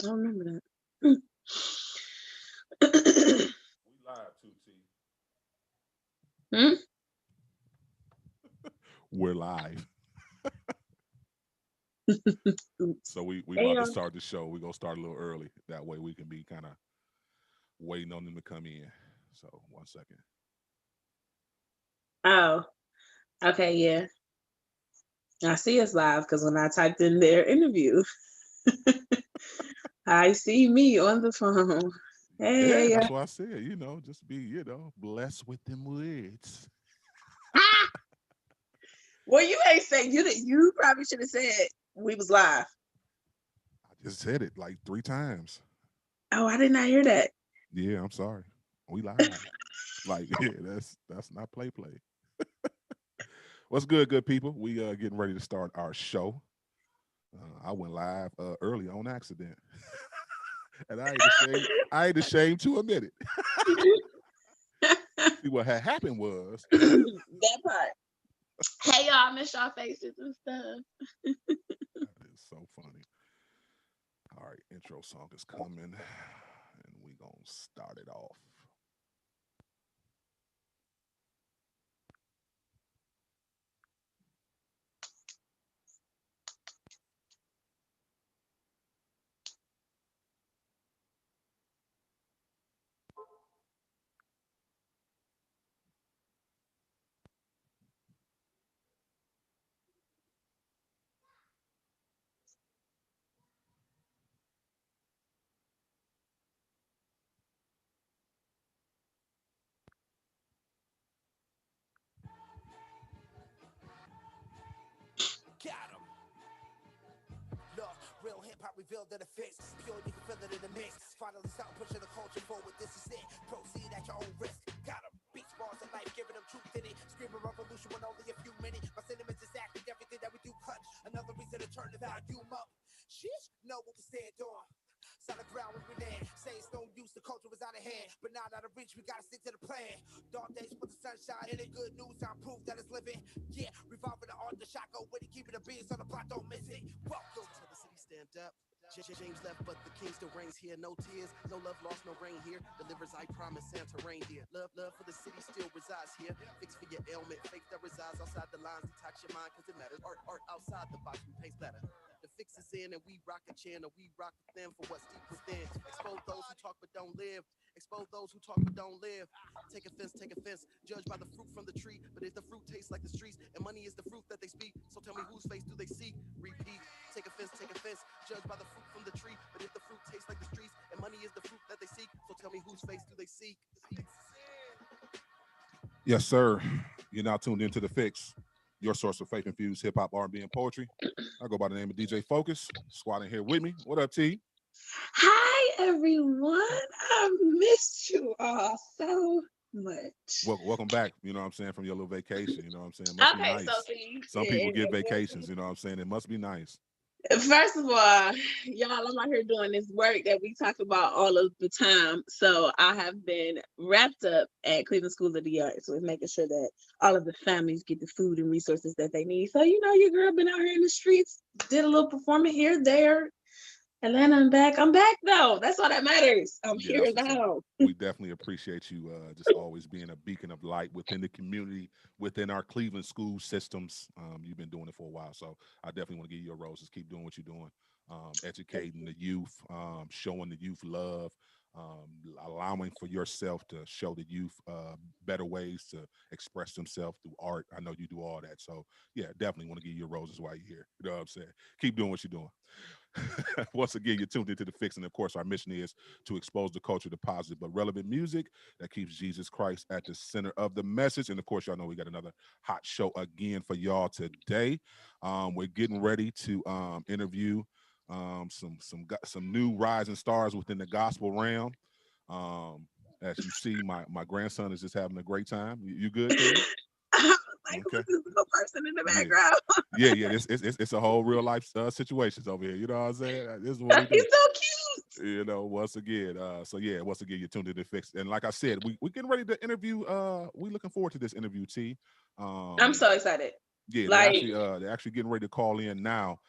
I remember that. We live too, T. Hmm? We're live. Oops. So we Hey, about to start the show. We're gonna start a little early. That way we can be kind of waiting on them to come in. So 1 second. oh, okay, yeah. I see us live because when I typed in their interview, I see me on the phone. Yeah, Hey, that's what I said. Just be, blessed with them words. ah! Well, you ain't say you. You probably should have said we was live. I just said it like 3 times. Oh, I did not hear that. Yeah, I'm sorry. We live. Like, yeah, that's not play. What's good, good people? We getting ready to start our show. I went live early on accident, and I ain't ashamed. I ain't ashamed to admit it. See, what had happened was That part. Hey, y'all, miss y'all faces and stuff. that is so funny. All right, intro song is coming, and we gonna start it off. Got 'em. Look, real hip hop revealed in the fix. Pure, you can feel it in the mix. Finally start pushing the culture forward. This is it. Proceed at your own risk. Got 'em. Beats, bars of life, giving them truth in it. Screaming revolution with only a few minutes. My sentiments is acting everything that we do clutch. Another reason to turn the volume up. Sheesh, know what we stand on. Solid ground we land. Say it's no use, the culture was out of hand. But now out of reach, we gotta stick to the plan. Dark days put the sunshine in it. Good news, I'm proof that it's living. Yeah, revolving the art, the shot go with it. Keeping the beats on the block, don't miss it. Welcome to the city, stand up. James left, but the king still reigns here. No tears, no love lost, no rain here. Delivers, I promise, Santa reindeer. Love for the city still resides here. Fix for your ailment, faith that resides outside the lines. Detox your mind, cause it matters. Art outside the box, we paint better. The fix is in, and we rock a channel. We rock with them for what's deep within. Expose those who talk but don't live. Expose those who talk but don't live. Take offense, take offense. Judge by the fruit from the tree. But if the fruit tastes like the streets, and money is the fruit that they speak, so tell me whose face do they seek? Repeat. Take offense, take offense. Judge by the fruit from the tree. But if the fruit tastes like the streets, and money is the fruit that they seek, so tell me whose face do they seek? Yes, sir. You're now tuned into the Fix, your source of faith infused hip hop, R&B, and poetry. I go by the name of DJ Focus. Squad in here with me. What up, T? Hi, everyone. I missed you all so much. Welcome back. You know what I'm saying, from your little vacation. You know what I'm saying. It must be Okay, so nice. see, Some people get vacations. You know what I'm saying. It must be nice. first of all, y'all, I'm out here doing this work that we talk about all of the time. So I have been wrapped up at Cleveland School of the Arts with making sure that all of the families get the food and resources that they need. So, your girl been out here in the streets, did a little performing here, there. Atlanta, I'm back. I'm back though. That's all that matters. I'm Yeah, here that's what's up. now. We definitely appreciate you just always being a beacon of light within the community, within our Cleveland school systems. You've been doing it for a while, so I definitely want to give you your roses. Keep doing what you're doing, educating the youth, showing the youth love, allowing for yourself to show the youth better ways to express themselves through art. I know you do all that, so yeah, definitely want to give you your roses while you're here. You know what I'm saying? Keep doing what you're doing. Once again, you're tuned into the Fix, and of course, our mission is to expose the culture to positive but relevant music that keeps Jesus Christ at the center of the message. And of course, y'all know we got another hot show again for y'all today. We're getting ready to interview some new rising stars within the gospel realm. Um, as you see, my grandson is just having a great time. You good, King? Like, Okay. who's this little person in the Yeah. background? Yeah. It's a whole real life situations over here. You know what I'm saying? This is what we He's do. so cute. Once again, once again, you're tuned in to Fix. And like I said, we getting ready to interview. We looking forward to this interview, T. I'm Um, so excited. yeah, Like, they're actually getting ready to call in now.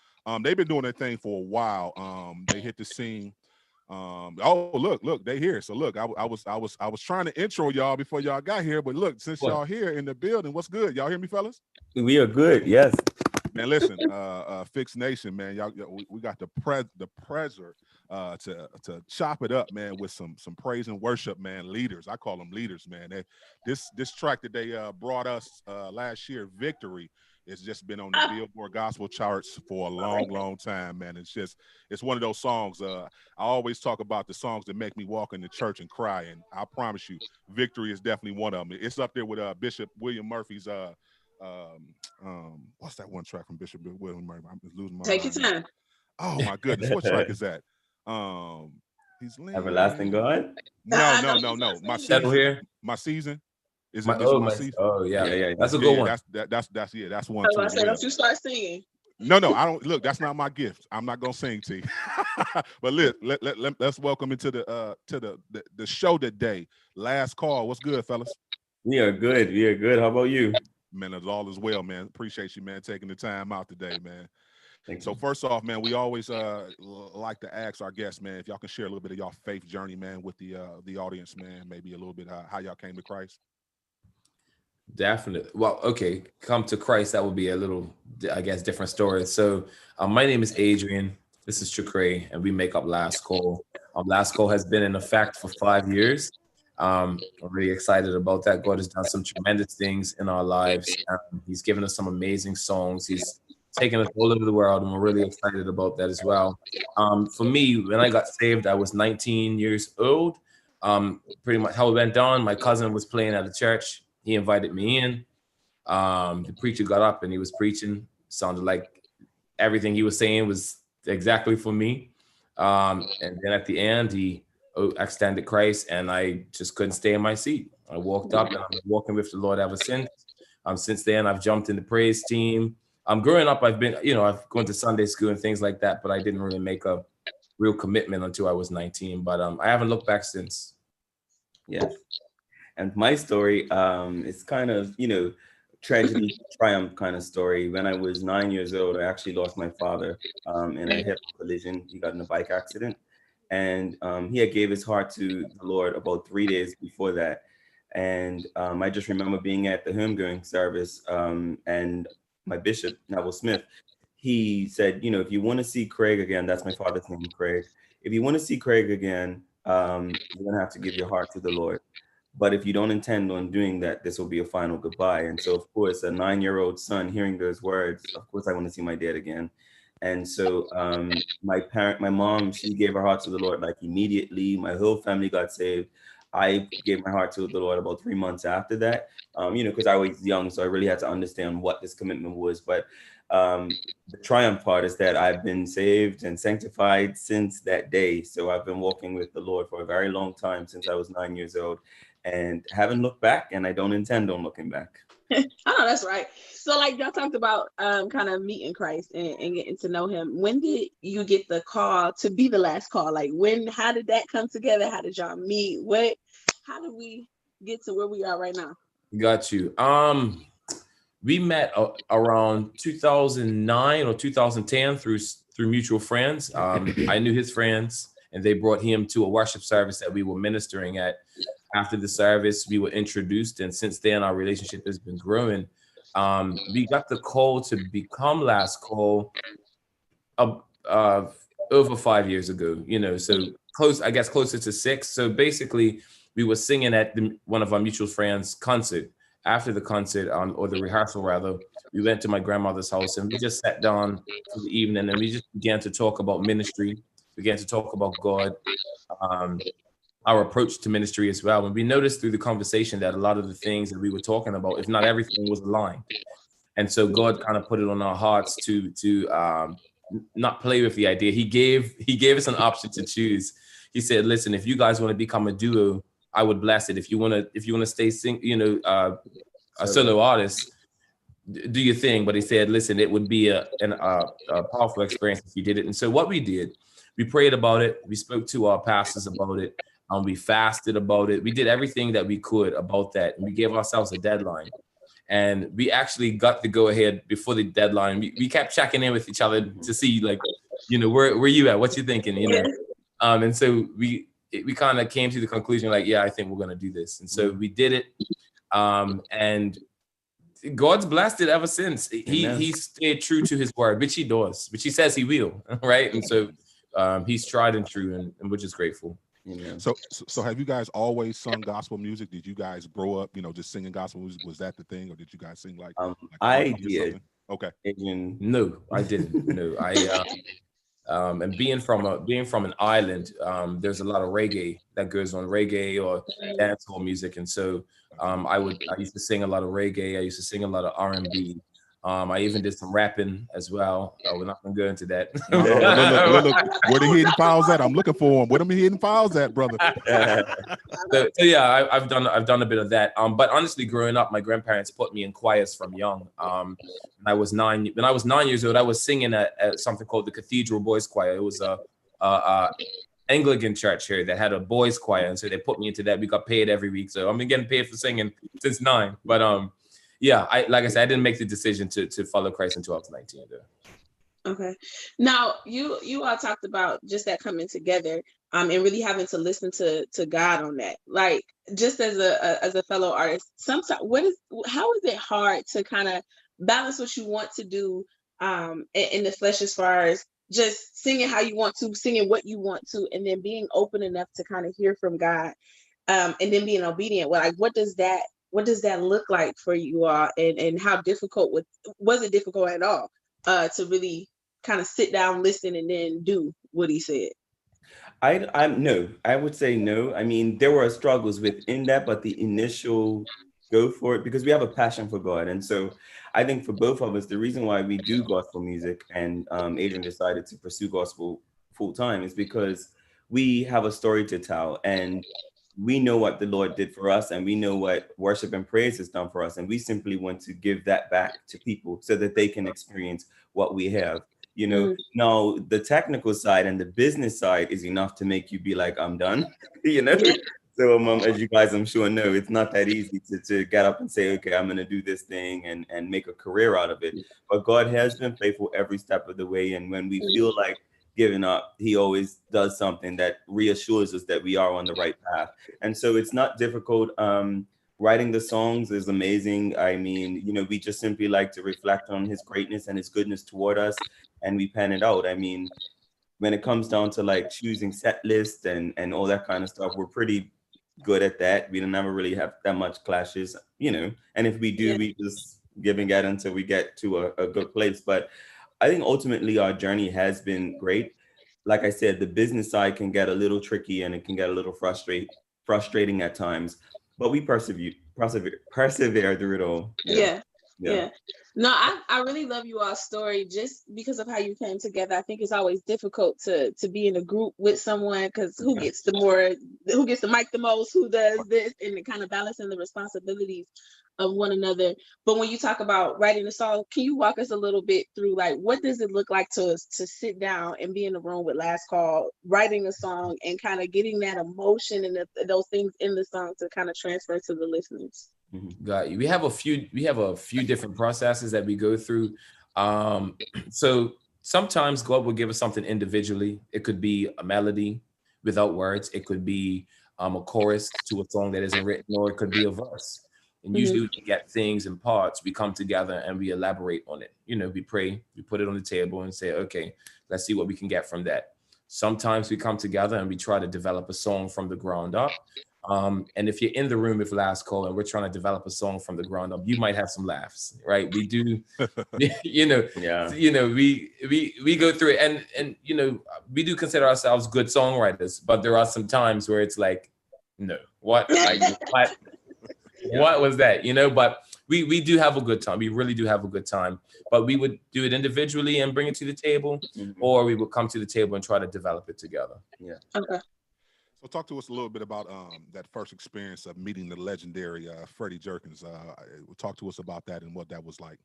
They've been doing their thing for a while. They hit the scene. Oh, look, they here. So look, I was trying to intro y'all before y'all got here, but look, since y'all here in the building, what's good? Y'all hear me, fellas? We are good. Yes. Man, listen, Fixx Nation, man, y'all, we got the pleasure to chop it up, man, with some praise and worship, man. Leaders, I call them leaders, man. This track that they brought us last year, Victory, it's just been on the Billboard gospel charts for a long time, man. It's one of those songs. I always talk about the songs that make me walk in the church and cry, and I promise you, Victory is definitely one of them. It's up there with Bishop William Murphy's what's that one track from Bishop William Murphy? I'm just losing my Take mind. your time. Oh my goodness, what track is that? He's Everlasting God. No. Settle here. My season. Is My it this oh my my season? oh yeah. That's a good one. That's one I too. was As say, well. don't you start singing. No, I don't. Look, that's not my gift. I'm not gonna sing to you. But let's welcome into the show today. Last call. What's good, fellas? We are good. How about you? Man, it's all is well, man. Appreciate you, man, taking the time out today, man. Thank So you. first off, man, we always like to ask our guests, man, if y'all can share a little bit of y'all faith journey, man, with the audience, man. Maybe a little bit how y'all came to Christ. Definitely. Well, okay. Come to Christ. That would be a little, I guess, different story. So, my name is Adrian. This is Chakray, and we make up Last Call. Last Call has been in effect for 5 years. I'm really excited about that. God has done some tremendous things in our lives. He's given us some amazing songs. He's taken us all over the world, and we're really excited about that as well. For me, when I got saved, I was 19 years old. Pretty much how it went down, my cousin was playing at a church. He invited me in. The preacher got up and he was preaching. Sounded like everything he was saying was exactly for me. And then at the end, he extended Christ, and I just couldn't stay in my seat. I walked up, and I've been walking with the Lord ever since. Since then, I've jumped in the praise team. Growing up, I've gone to Sunday school and things like that, but I didn't really make a real commitment until I was 19. But I haven't looked back since. Yeah. And my story is kind of, tragedy, triumph kind of story. When I was 9 years old, I actually lost my father in a hip collision. He got in a bike accident. And he had gave his heart to the Lord about 3 days before that. And I just remember being at the homegoing service, and my bishop, Neville Smith, he said, if you want to see Craig again, that's my father's name, Craig. If you want to see Craig again, you're going to have to give your heart to the Lord. But if you don't intend on doing that, this will be a final goodbye. And so, of course, a 9-year-old son hearing those words, of course, I want to see my dad again. And so my mom, she gave her heart to the Lord like immediately. My whole family got saved. I gave my heart to the Lord about 3 months after that, because I was young. So I really had to understand what this commitment was. But the triumph part is that I've been saved and sanctified since that day. So I've been walking with the Lord for a very long time, since I was 9 years old, and haven't looked back, and I don't intend on looking back. I know that's right. So like y'all talked about kind of meeting Christ and getting to know him. When did you get the call to be the last call? Like how did that come together? How did y'all meet? How did we get to where we are right now? Got you. We met around 2009 or 2010 through mutual friends. I knew his friends, and they brought him to a worship service that we were ministering at. After the service, we were introduced, and since then, our relationship has been growing. We got the call to become Last Call over 5 years ago, so closer to 6. So basically, we were singing at one of our mutual friends' concert. After the concert, or the rehearsal rather, we went to my grandmother's house, and we just sat down for the evening, and we just began to talk about ministry, began to talk about God, our approach to ministry as well. And we noticed through the conversation that a lot of the things that we were talking about, if not everything, was aligned. And so God kind of put it on our hearts to not play with the idea. He gave us an option to choose. He said, listen, if you guys want to become a duo, I would bless it. If you want to stay a solo artist, do your thing. But he said, listen, it would be a powerful experience if you did it. And so what we did, we prayed about it. We spoke to our pastors about it. We fasted about it. We did everything that we could about that. And we gave ourselves a deadline. and we actually got the go ahead before the deadline. We kept checking in with each other to see, like, you know, where you at, what you thinking, you know. And so we kind of came to the conclusion, like, yeah, I think we're gonna do this, and so we did it. And God's blessed it ever since. He stayed true to his word, which he does, which he says he will, right? And so he's tried and true, and we're just grateful. Amen. So have you guys always sung gospel music? Did you guys grow up, you know, just singing gospel music? Was that the thing, or did you guys sing like I R&B or did. something? Okay. Adrian. No, I didn't. No, I and being from an island, there's a lot of reggae that goes on, reggae or dancehall music, and so I used to sing a lot of reggae. I used to sing a lot of R&B. I even did some rapping as well. We're not gonna go into that. No, look, where the hidden files at? I'm looking for them. Where them hidden files at, brother? So yeah, I've done a bit of that. But honestly, growing up, my grandparents put me in choirs from young. When I was 9 years old, I was singing at something called the Cathedral Boys Choir. It was a Anglican church here that had a boys choir, and so they put me into that. We got paid every week, so I've been getting paid for singing since 9. But yeah, like I said, I didn't make the decision to follow Christ until I was 19. Okay. Now you all talked about just that coming together, and really having to listen to God on that. Like, just as a fellow artist, sometimes how is it hard to kind of balance what you want to do in the flesh, as far as just singing how you want to, singing what you want to, and then being open enough to kind of hear from God, and then being obedient? Well, like, what does that look like for you all, and how difficult was it difficult at all to really kind of sit down, listen, and then do what he said? I would say no. I mean, there were struggles within that, but the initial go for it, because we have a passion for God. And so I think for both of us, the reason why we do gospel music, and Adrian decided to pursue gospel full time, is because we have a story to tell, and we know what the Lord did for us, and we know what worship and praise has done for us. And we simply want to give that back to people so that they can experience what we have. You know, now the technical side and the business side is enough to make you be like, I'm done, you know? So as you guys, I'm sure know, it's not that easy to get up and say, okay, I'm going to do this thing and make a career out of it. But God has been faithful every step of the way. And when we feel like giving up, he always does something that reassures us that we are on the right path. And so it's not difficult. Writing the songs is amazing. I mean, you know, we just simply like to reflect on his greatness and his goodness toward us, and we pen it out. I mean, when it comes down to like choosing set lists and all that kind of stuff, we're pretty good at that. We don't never really have that much clashes, you know, and if we do, we just giving it until we get to a good place. But I think ultimately our journey has been great. Like I said, the business side can get a little tricky, and it can get a little frustrating at times, but we persevere through it all. Yeah. No, I really love you all's story, just because of how you came together. I think it's always difficult to be in a group with someone, because who gets the mic the most, who does this, and kind of balancing the responsibilities of one another. But when you talk about writing a song, can you walk us a little bit through, like, what does it look like to sit down and be in the room with Last Call, writing a song, and kind of getting that emotion and those things in the song to kind of transfer to the listeners? Got you. We have a few different processes that we go through. So sometimes God will give us something individually. It could be a melody without words. It could be a chorus to a song that isn't written, or it could be a verse. And usually we get things in parts. We come together and we elaborate on it. You know, we pray, we put it on the table and say, okay, let's see what we can get from that. Sometimes we come together and we try to develop a song from the ground up. And if you're in the room with Last Call and we're trying to develop a song from the ground up, you might have some laughs, right? We do, you know, we go through it, and you know, we do consider ourselves good songwriters, but there are some times where it's like, no, what, like, what was that, you know? But we do have a good time. We really do have a good time. But we would do it individually and bring it to the table, or we would come to the table and try to develop it together. Okay. So talk to us a little bit about that first experience of meeting the legendary Freddie Jerkins. Talk to us about that and what that was like.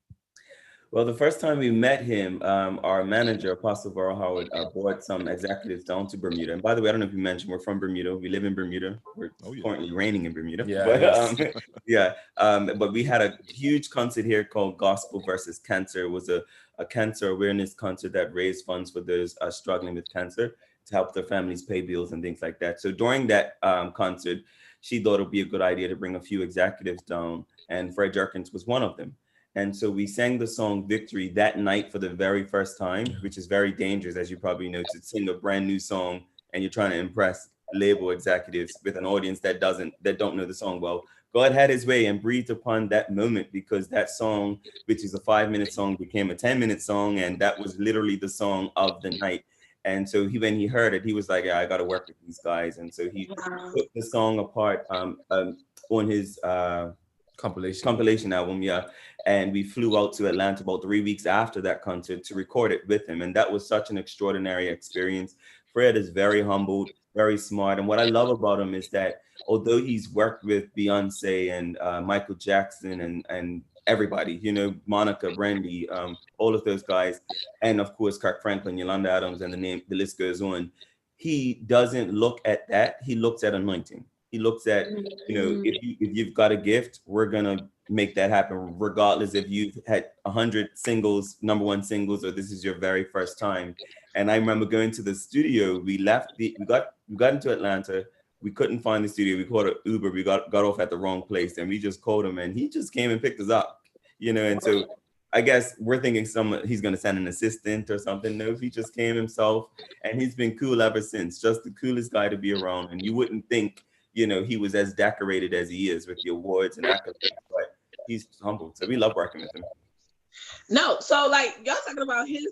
Well, the first time we met him, our manager, Apostle Varro Howard, brought some executives down to Bermuda. And by the way, I don't know if you mentioned, we're from Bermuda. We live in Bermuda. We're Oh yeah. currently reigning in Bermuda. Yeah, But yes. yeah, but we had a huge concert here called Gospel versus Cancer. It was a cancer awareness concert that raised funds for those struggling with cancer to help their families pay bills and things like that. So during that concert, she thought it would be a good idea to bring a few executives down, and Fred Jerkins was one of them. And so we sang the song Victory that night for the very first time, which is very dangerous, as you probably know, to sing a brand new song and you're trying to impress label executives with an audience that don't know the song well. God had his way and breathed upon that moment, because that song, which is a 5-minute song, became a 10-minute song. And that was literally the song of the night. And so when he heard it, he was like, yeah, I got to work with these guys. And so he put the song apart on his compilation album, yeah. And we flew out to Atlanta about 3 weeks after that concert to record it with him. And that was such an extraordinary experience. Fred is very humbled, very smart. And what I love about him is that although he's worked with Beyonce and Michael Jackson and everybody, you know, Monica, Brandy, all of those guys, and of course, Kirk Franklin, Yolanda Adams, and the list goes on. He doesn't look at that. He looks at anointing. He looks at, you know, if you've got a gift, we're gonna make that happen, regardless if you've had 100 singles, number one singles, or this is your very first time. And I remember going to the studio. We got into Atlanta. We couldn't find the studio. We called an Uber. We got off at the wrong place, and we just called him, and he just came and picked us up. You know, and so I guess we're thinking he's gonna send an assistant or something. No, he just came himself, and he's been cool ever since. Just the coolest guy to be around, and you wouldn't think, you know, he was as decorated as he is with the awards and accolades, but he's humble. So we love working with him. No, so like y'all talking about his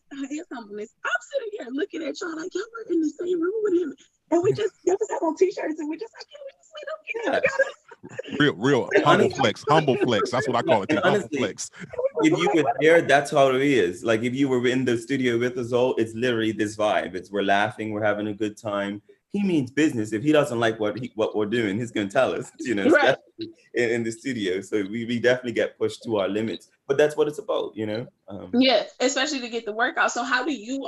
humbleness. I'm sitting here looking at y'all like y'all were in the same room with him, and y'all just have on t-shirts, and we just like, yeah, we just Yeah. Real humble flex. That's what I call it. And Humble honestly, flex. if you were there, that's how it is. Like if you were in the studio with us all, it's literally this vibe. It's we're laughing, we're having a good time. He means business. If he doesn't like what we're doing, he's gonna tell us, you know, right. especially in the studio. So we definitely get pushed to our limits. But that's what it's about, you know. Yeah, especially to get the workout. So how do you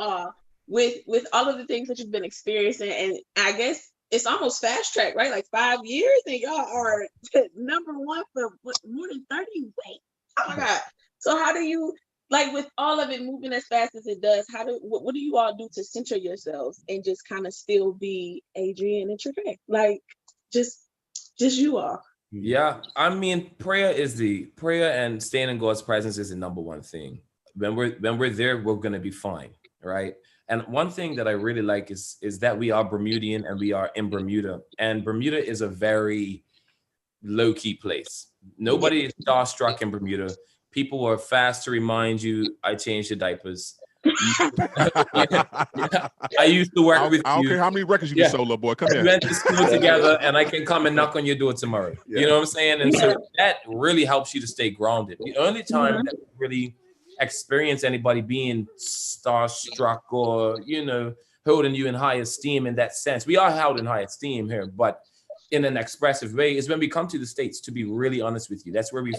with all of the things that you've been experiencing, and I guess it's almost fast track, right? Like 5 years, and y'all are number one for more than 30. Wait, oh my God. So how do you, like, with all of it moving as fast as it does, what do you all do to center yourselves and just kind of still be Adrian and Trey? Like, just you all. Yeah, I mean, prayer and staying in God's presence is the number one thing. When we're there, we're gonna be fine, right? And one thing that I really like is that we are Bermudian and we are in Bermuda, and Bermuda is a very low-key place. Nobody is starstruck in Bermuda. People are fast to remind you, I changed the diapers. I used to work with you. I don't care how many records you sold, little boy. Come here. We went to school together, and I can come and knock on your door tomorrow. You know what I'm saying? And so that really helps you to stay grounded. The only time that we really experience anybody being starstruck or, you know, holding you in high esteem in that sense, we are held in high esteem here, but in an expressive way, is when we come to the States, to be really honest with you. That's where we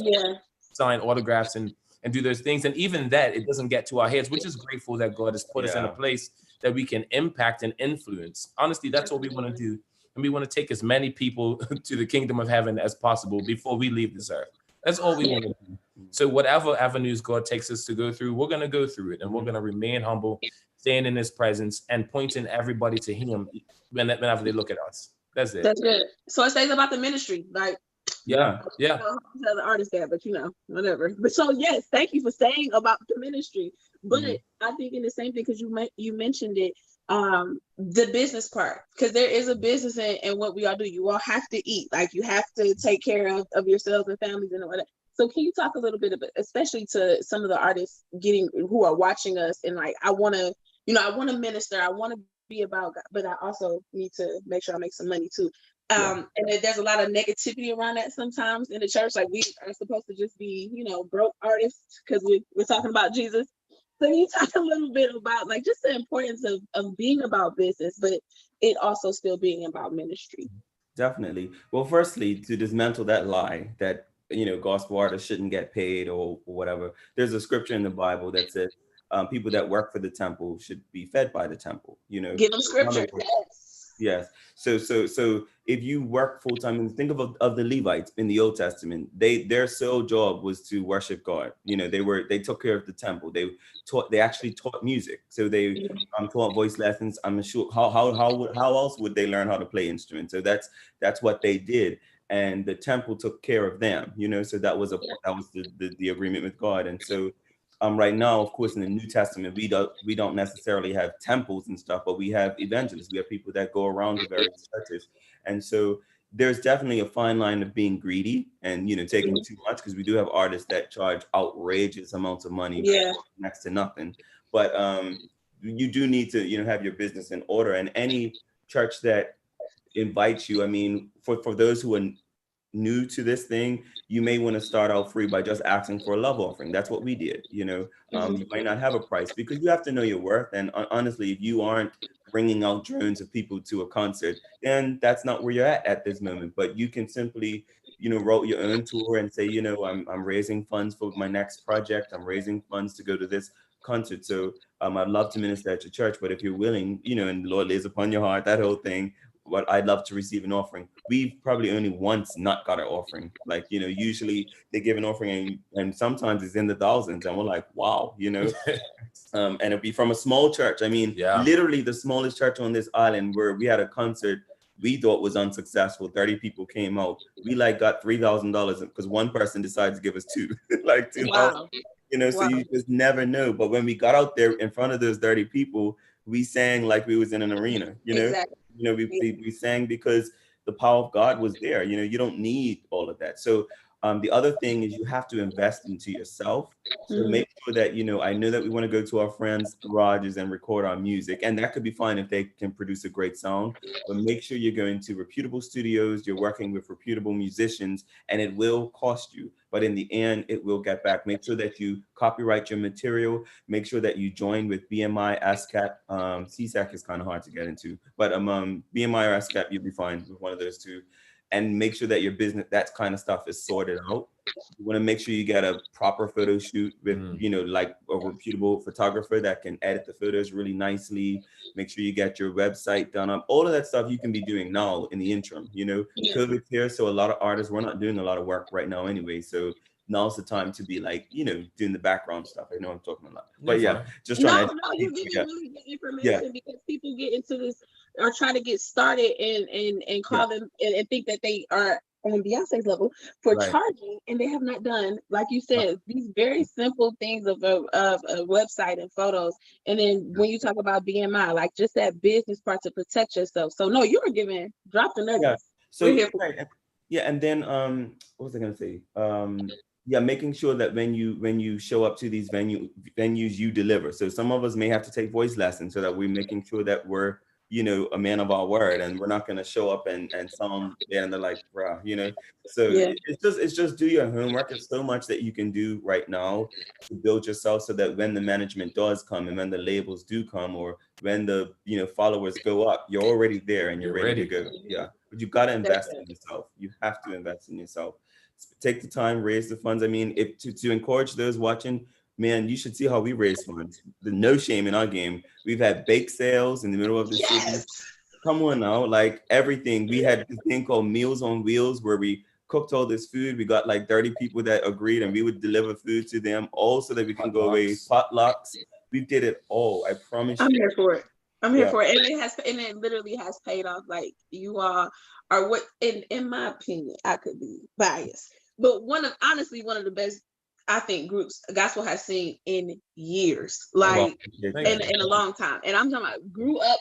sign autographs and do those things. And even that, it doesn't get to our heads, which is grateful that God has put us in a place that we can impact and influence. Honestly, that's what we want to do. And we want to take as many people to the kingdom of heaven as possible before we leave this earth. That's all we want to do. So whatever avenues God takes us to go through, we're going to go through it. And we're going to remain humble, staying in his presence and pointing everybody to him whenever they look at us. That's it. That's good. So it says about the ministry, like, yeah. The artist there, but you know, whatever. But so yes, thank you for saying about the ministry. But I think in the same thing, because you mentioned it, the business part, because there is a business in what we all do. You all have to eat, like you have to take care of yourselves and families and whatever. So can you talk a little bit about, especially to some of the artists who are watching us, and like, I want to minister, I want to be about God, but I also need to make sure I make some money too. And there's a lot of negativity around that sometimes in the church. Like, we are supposed to just be, you know, broke artists because we're talking about Jesus. So you talk a little bit about like just the importance of being about business, but it also still being about ministry. Definitely. Well, firstly, to dismantle that lie that gospel artists shouldn't get paid or whatever. There's a scripture in the Bible that says people that work for the temple should be fed by the temple. Give them scripture. Yes. So if you work full time, and think of the Levites in the Old Testament, their sole job was to worship God. They took care of the temple. They actually taught music. So they taught voice lessons. I'm sure how else would they learn how to play instruments? So that's what they did. And the temple took care of them, so that was the agreement with God. And so right now, of course, in the New Testament, we don't necessarily have temples and stuff, but we have evangelists. We have people that go around to various churches. And so there's definitely a fine line of being greedy and, taking too much, because we do have artists that charge outrageous amounts of money for next to nothing. But you do need to, have your business in order. And any church that invites you, I mean, for those who are new to this thing, you may want to start out free by just asking for a love offering. That's what we did. You might not have a price, because you have to know your worth. And honestly, if you aren't bringing out drones of people to a concert, then that's not where you're at this moment. But you can simply, wrote your own tour and say, I'm raising funds for my next project. I'm raising funds to go to this concert. So I'd love to minister at your church, but if you're willing, and the Lord lays upon your heart, that whole thing, but I'd love to receive an offering. We've probably only once not got an offering. Like, usually they give an offering and sometimes it's in the thousands, and we're like, wow, and it'd be from a small church. I mean, literally the smallest church on this island, where we had a concert we thought was unsuccessful. 30 people came out. We got $3,000 because one person decided to give us two, like $2,000. Wow. So you just never know. But when we got out there in front of those 30 people, we sang like we was in an arena, Exactly. We sang because the power of God was there. You don't need all of that. So the other thing is you have to invest into yourself. So make sure that, I know that we want to go to our friends' garages and record our music, and that could be fine if they can produce a great sound, but make sure you're going to reputable studios, you're working with reputable musicians, and it will cost you, but in the end, it will get back. Make sure that you copyright your material. Make sure that you join with BMI, ASCAP. CSAC is kind of hard to get into, but BMI or ASCAP, you'll be fine with one of those two. And make sure that your business, that kind of stuff is sorted out. You want to make sure you get a proper photo shoot with, like a reputable photographer that can edit the photos really nicely. Make sure you get your website done up. All of that stuff you can be doing now in the interim. COVID's here, so a lot of artists, we're not doing a lot of work right now anyway. So now's the time to be like, doing the background stuff. I know I'm talking a lot, but just trying to. No, you're giving really good information because people get into this or try to get started and call them and think that they are on Beyonce's level for charging, and they have not done, like you said, these very simple things of a website and photos. And then when you talk about BMI, like just that business part to protect yourself. So no, you were drop the nuggets. Yeah. So and then what was I gonna say? Making sure that when you show up to these venues, you deliver. So some of us may have to take voice lessons so that we're making sure that we're, a man of our word, and we're not going to show up and sound there and they're like, bro, So it's just do your homework. There's so much that you can do right now to build yourself so that when the management does come and when the labels do come, or when the, followers go up, you're already there and you're ready to go. Yeah. But you've got to invest in yourself. You have to invest in yourself. Take the time, raise the funds. I mean, if to encourage those watching, man, you should see how we raise funds. The no shame in our game. We've had bake sales in the middle of the city. Come on now, like everything. We had this thing called Meals on Wheels where we cooked all this food. We got like 30 people that agreed, and we would deliver food to them all so that we can go away. Potlucks. We did it all. I promise you. I'm here for it. I'm here for it. And it literally has paid off. Like you all are what, in my opinion, I could be biased, but honestly one of the best, I think, groups gospel has seen in years, like in a long time. And I'm talking about grew up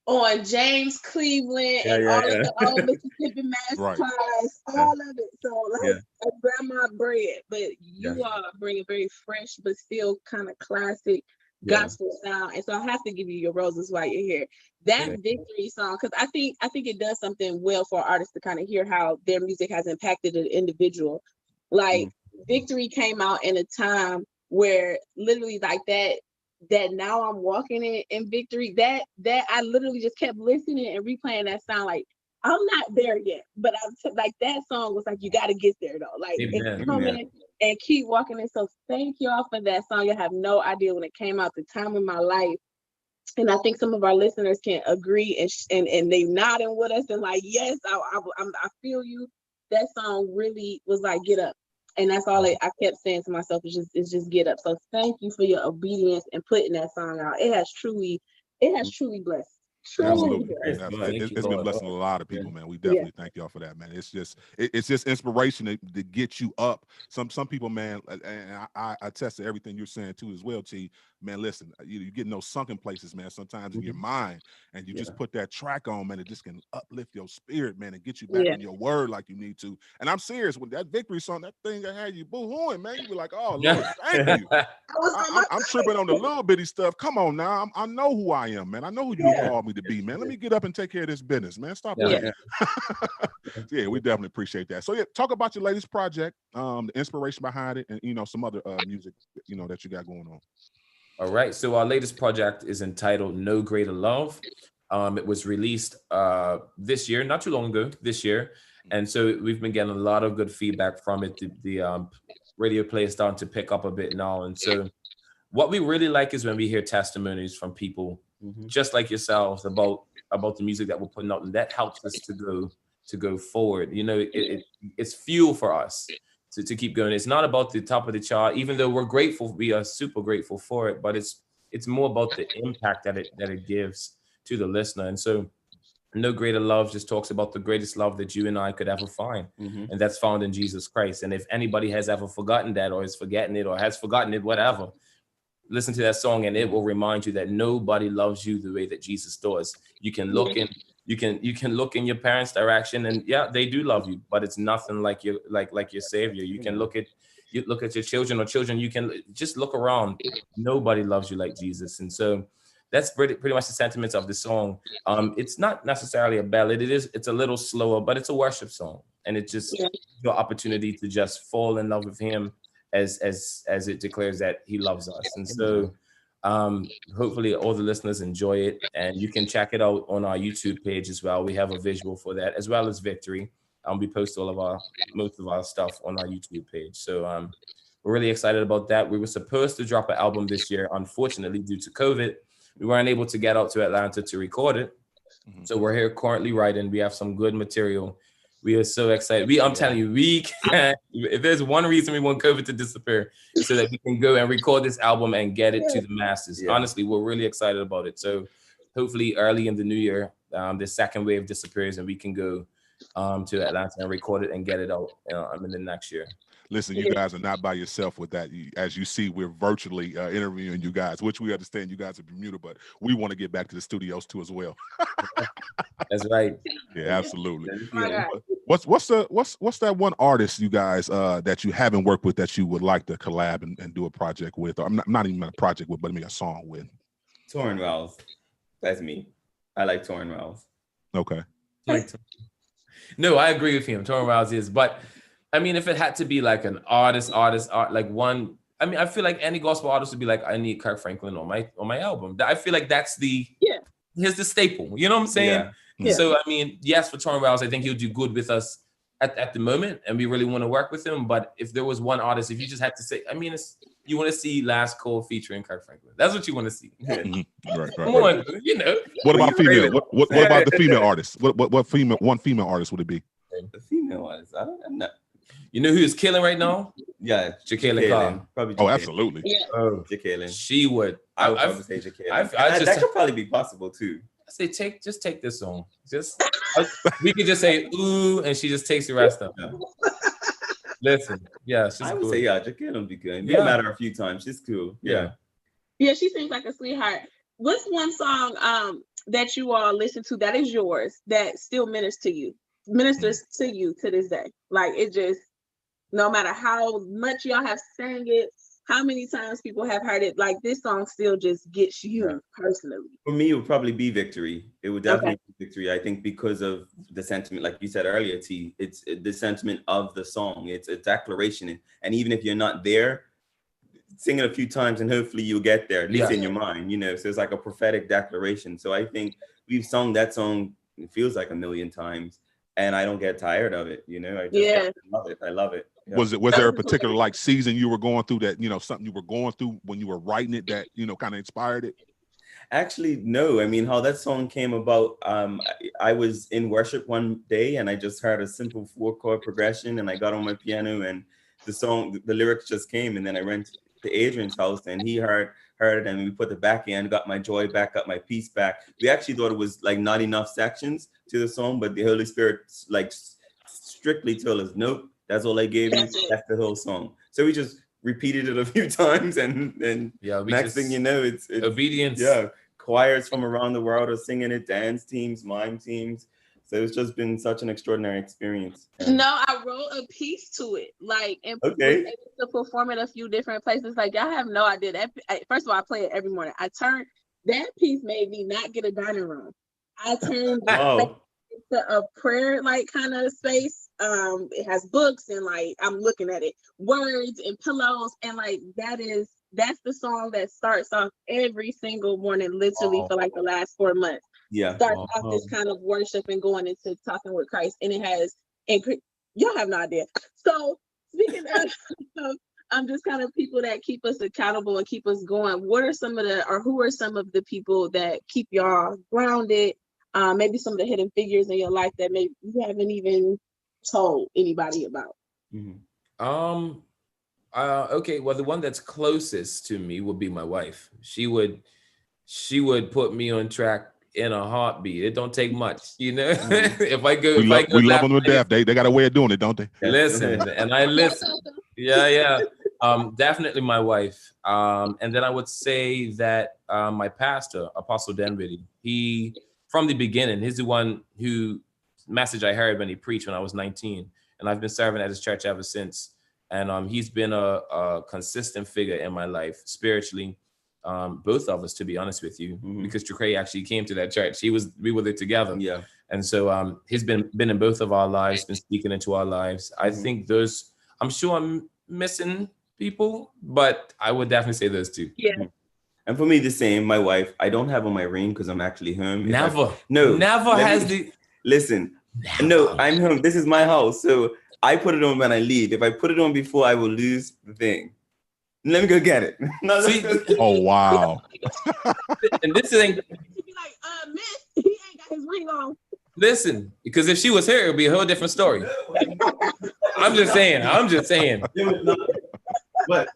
on James Cleveland and all of the old Mississippi Mass Pies, all of it. So like a grandma bread, but you all bring a very fresh but still kind of classic gospel sound. And so I have to give you your roses while you're here. That Victory song, because I think it does something well for artists to kind of hear how their music has impacted an individual. Like Victory came out in a time where literally like that Now I'm Walking in Victory, that I literally just kept listening and replaying that sound. Like I'm not there yet, but like that song was like, you got to get there though. Like Amen. come in and keep walking in. So thank y'all for that song. You have no idea when it came out, the time in my life. And I think some of our listeners can agree and they nodding with us and like, yes, I feel you. That song really was like, get up. And that's all I kept saying to myself is just get up. So thank you for your obedience and putting that song out. It has truly blessed. Absolutely. Blessed. It's been blessing a lot of people, man. We definitely thank y'all for that, man. It's just inspiration to get you up. Some people, man, and I attest to everything you're saying too as well, T. Man, listen, you get in those sunken places, man, sometimes in your mind, and you just put that track on, man, it just can uplift your spirit, man, and get you back in your word like you need to. And I'm serious, with that victory song, that thing that had you boo-hooing, man, you be like, oh, Lord, thank you. I'm tripping on the little bitty stuff. Come on now. I know who I am, man. I know who you called me to be, man. Let me get up and take care of this business, man. Stop playing. Yeah, we definitely appreciate that. So yeah, talk about your latest project, the inspiration behind it, and some other music, that you got going on. All right. So our latest project is entitled No Greater Love. It was released this year, not too long ago, this year. And so we've been getting a lot of good feedback from it. The radio play is starting to pick up a bit now. And so what we really like is when we hear testimonies from people just like yourselves about the music that we're putting out. And that helps us to go forward. It's fuel for us to keep going. It's not about the top of the chart, even though we're grateful. We are super grateful for it, but it's more about the impact that it gives to the listener. And so No Greater Love just talks about the greatest love that you and I could ever find. And that's found in Jesus Christ. And if anybody has ever forgotten that, or is forgetting it, or has forgotten it, whatever, listen to that song and it will remind you that nobody loves you the way that Jesus does. You can look in you can look in your parents' direction, and they do love you, but it's nothing like your Savior. You can look at your children, you can just look around. Nobody loves you like Jesus. And so that's pretty much the sentiments of the song. It's not necessarily a ballad. It's a little slower, but it's a worship song, and it's just your opportunity to just fall in love with him as it declares that he loves us. And so hopefully all the listeners enjoy it, and you can check it out on our YouTube page as well. We have a visual for that, as well as Victory. We post most of our stuff on our YouTube page. So we're really excited about that. We were supposed to drop an album this year. Unfortunately, due to COVID, we weren't able to get out to Atlanta to record it. So we're here currently writing. We have some good material. We are so excited. I'm telling you, we can. If there's one reason we want COVID to disappear, so that we can go and record this album and get it to the masses. Honestly, we're really excited about it. So hopefully early in the new year, the second wave disappears and we can go to Atlanta and record it and get it out in the next year. Listen, you guys are not by yourself with that. As you see, we're virtually interviewing you guys, which we understand you guys are Bermuda, but we want to get back to the studios too as well. That's right. Yeah, absolutely. What's that one artist you guys that you haven't worked with that you would like to collab and do a project with? Or not even a project with, but maybe a song with. Torrin Wells. That's me. I like Torrin Wells. Okay. No, I agree with him. Torrin Wells is, but I mean, if it had to be like an artist, like one, I mean, I feel like any gospel artist would be like, I need Kirk Franklin on my album. I feel like that's here's the staple. You know what I'm saying? Yeah. So, I mean, yes, for Torrin Wells, I think he'll do good with us at the moment, and we really want to work with him. But if there was one artist, if you just had to say, I mean, you want to see Last Call featuring Kirk Franklin. That's what you want to see. Right. Come on, What about female? What about the female artist? What female artist would it be? The female artist, I'm not. You know who is killing right now? Yeah, Jacqueline Carr. Probably. Oh, absolutely. Yeah. Oh, Jacqueline. She would. I would probably say Jacqueline. That could probably be possible too. I say take this song. We could just say ooh, and she just takes the rest of it. Listen, I would say Jacqueline would be good. We met her a few times. She's cool. Yeah, she seems like a sweetheart. What's one song that you all listen to that is yours that still ministers to you to this day? Like, it just, no matter how much y'all have sang it, how many times people have heard it, like this song still just gets you personally. For me, it would probably be Victory. It would definitely be Victory. I think because of the sentiment, like you said earlier, T, it's the sentiment of the song. It's a declaration. And even if you're not there, sing it a few times and hopefully you'll get there, at least in your mind, So it's like a prophetic declaration. So I think we've sung that song it feels like a million times, and I don't get tired of it. You know, I just Yeah. love it. I love it. Yeah. Was there a particular like season you were going through that, you know, something you were going through when you were writing it that, you know, kind of inspired it? Actually, no. I mean, how that song came about, I was in worship one day and I just heard a simple 4-chord progression, and I got on my piano and the lyrics just came, and then I went to Adrian's house and he heard it, and we put the back in, got my joy back, got my peace back. We actually thought it was like not enough sections to the song, but the Holy Spirit like strictly told us, nope, that's all I gave you. That's the whole song. So we just repeated it a few times, and Yeah, next thing you know, it's obedience. Yeah, choirs from around the world are singing it, dance teams, mime teams. So it's just been such an extraordinary experience. No, I wrote a piece to it, like, and was Okay. able to perform at a few different places. Like, y'all have no idea that. First of all, I play it every morning. That piece made me not get a dining room. I turned Wow. into a prayer like kind of space. It has books and like I'm looking at it, words and pillows, and like that's the song that starts off every single morning, literally for like the last 4 months. Yeah. Starts off this kind of worship and going into talking with Christ, and it has y'all have no idea. So speaking of just kind of people that keep us accountable and keep us going, who are some of the people that keep y'all grounded? Maybe some of the hidden figures in your life that maybe you haven't even told anybody about. Mm-hmm. Okay, well, the one that's closest to me would be my wife. She would put me on track in a heartbeat. It don't take much, you know. If I go, we love them to death. They got a way of doing it, don't they? Listen, and I listen. Yeah. Definitely my wife. And then I would say that my pastor, Apostle Denbity, he from the beginning, he's the one who message I heard when he preached when I was 19, and I've been serving at his church ever since. And he's been a consistent figure in my life spiritually. Both of us, to be honest with you, because Chukray actually came to that church. We were there together. Yeah. And so he's been in both of our lives, been speaking into our lives. I think I'm sure I'm missing people, but I would definitely say those two. Yeah. And for me, the same. My wife, I don't have on my ring because I'm actually home. Never Listen. No, I'm home. This is my house. So I put it on when I leave. If I put it on before, I will lose the thing. Let me go get it. Oh, wow. And this thing. She'd be like, miss, he ain't got his ring on. Listen, because if she was here, it would be a whole different story. I'm just saying. But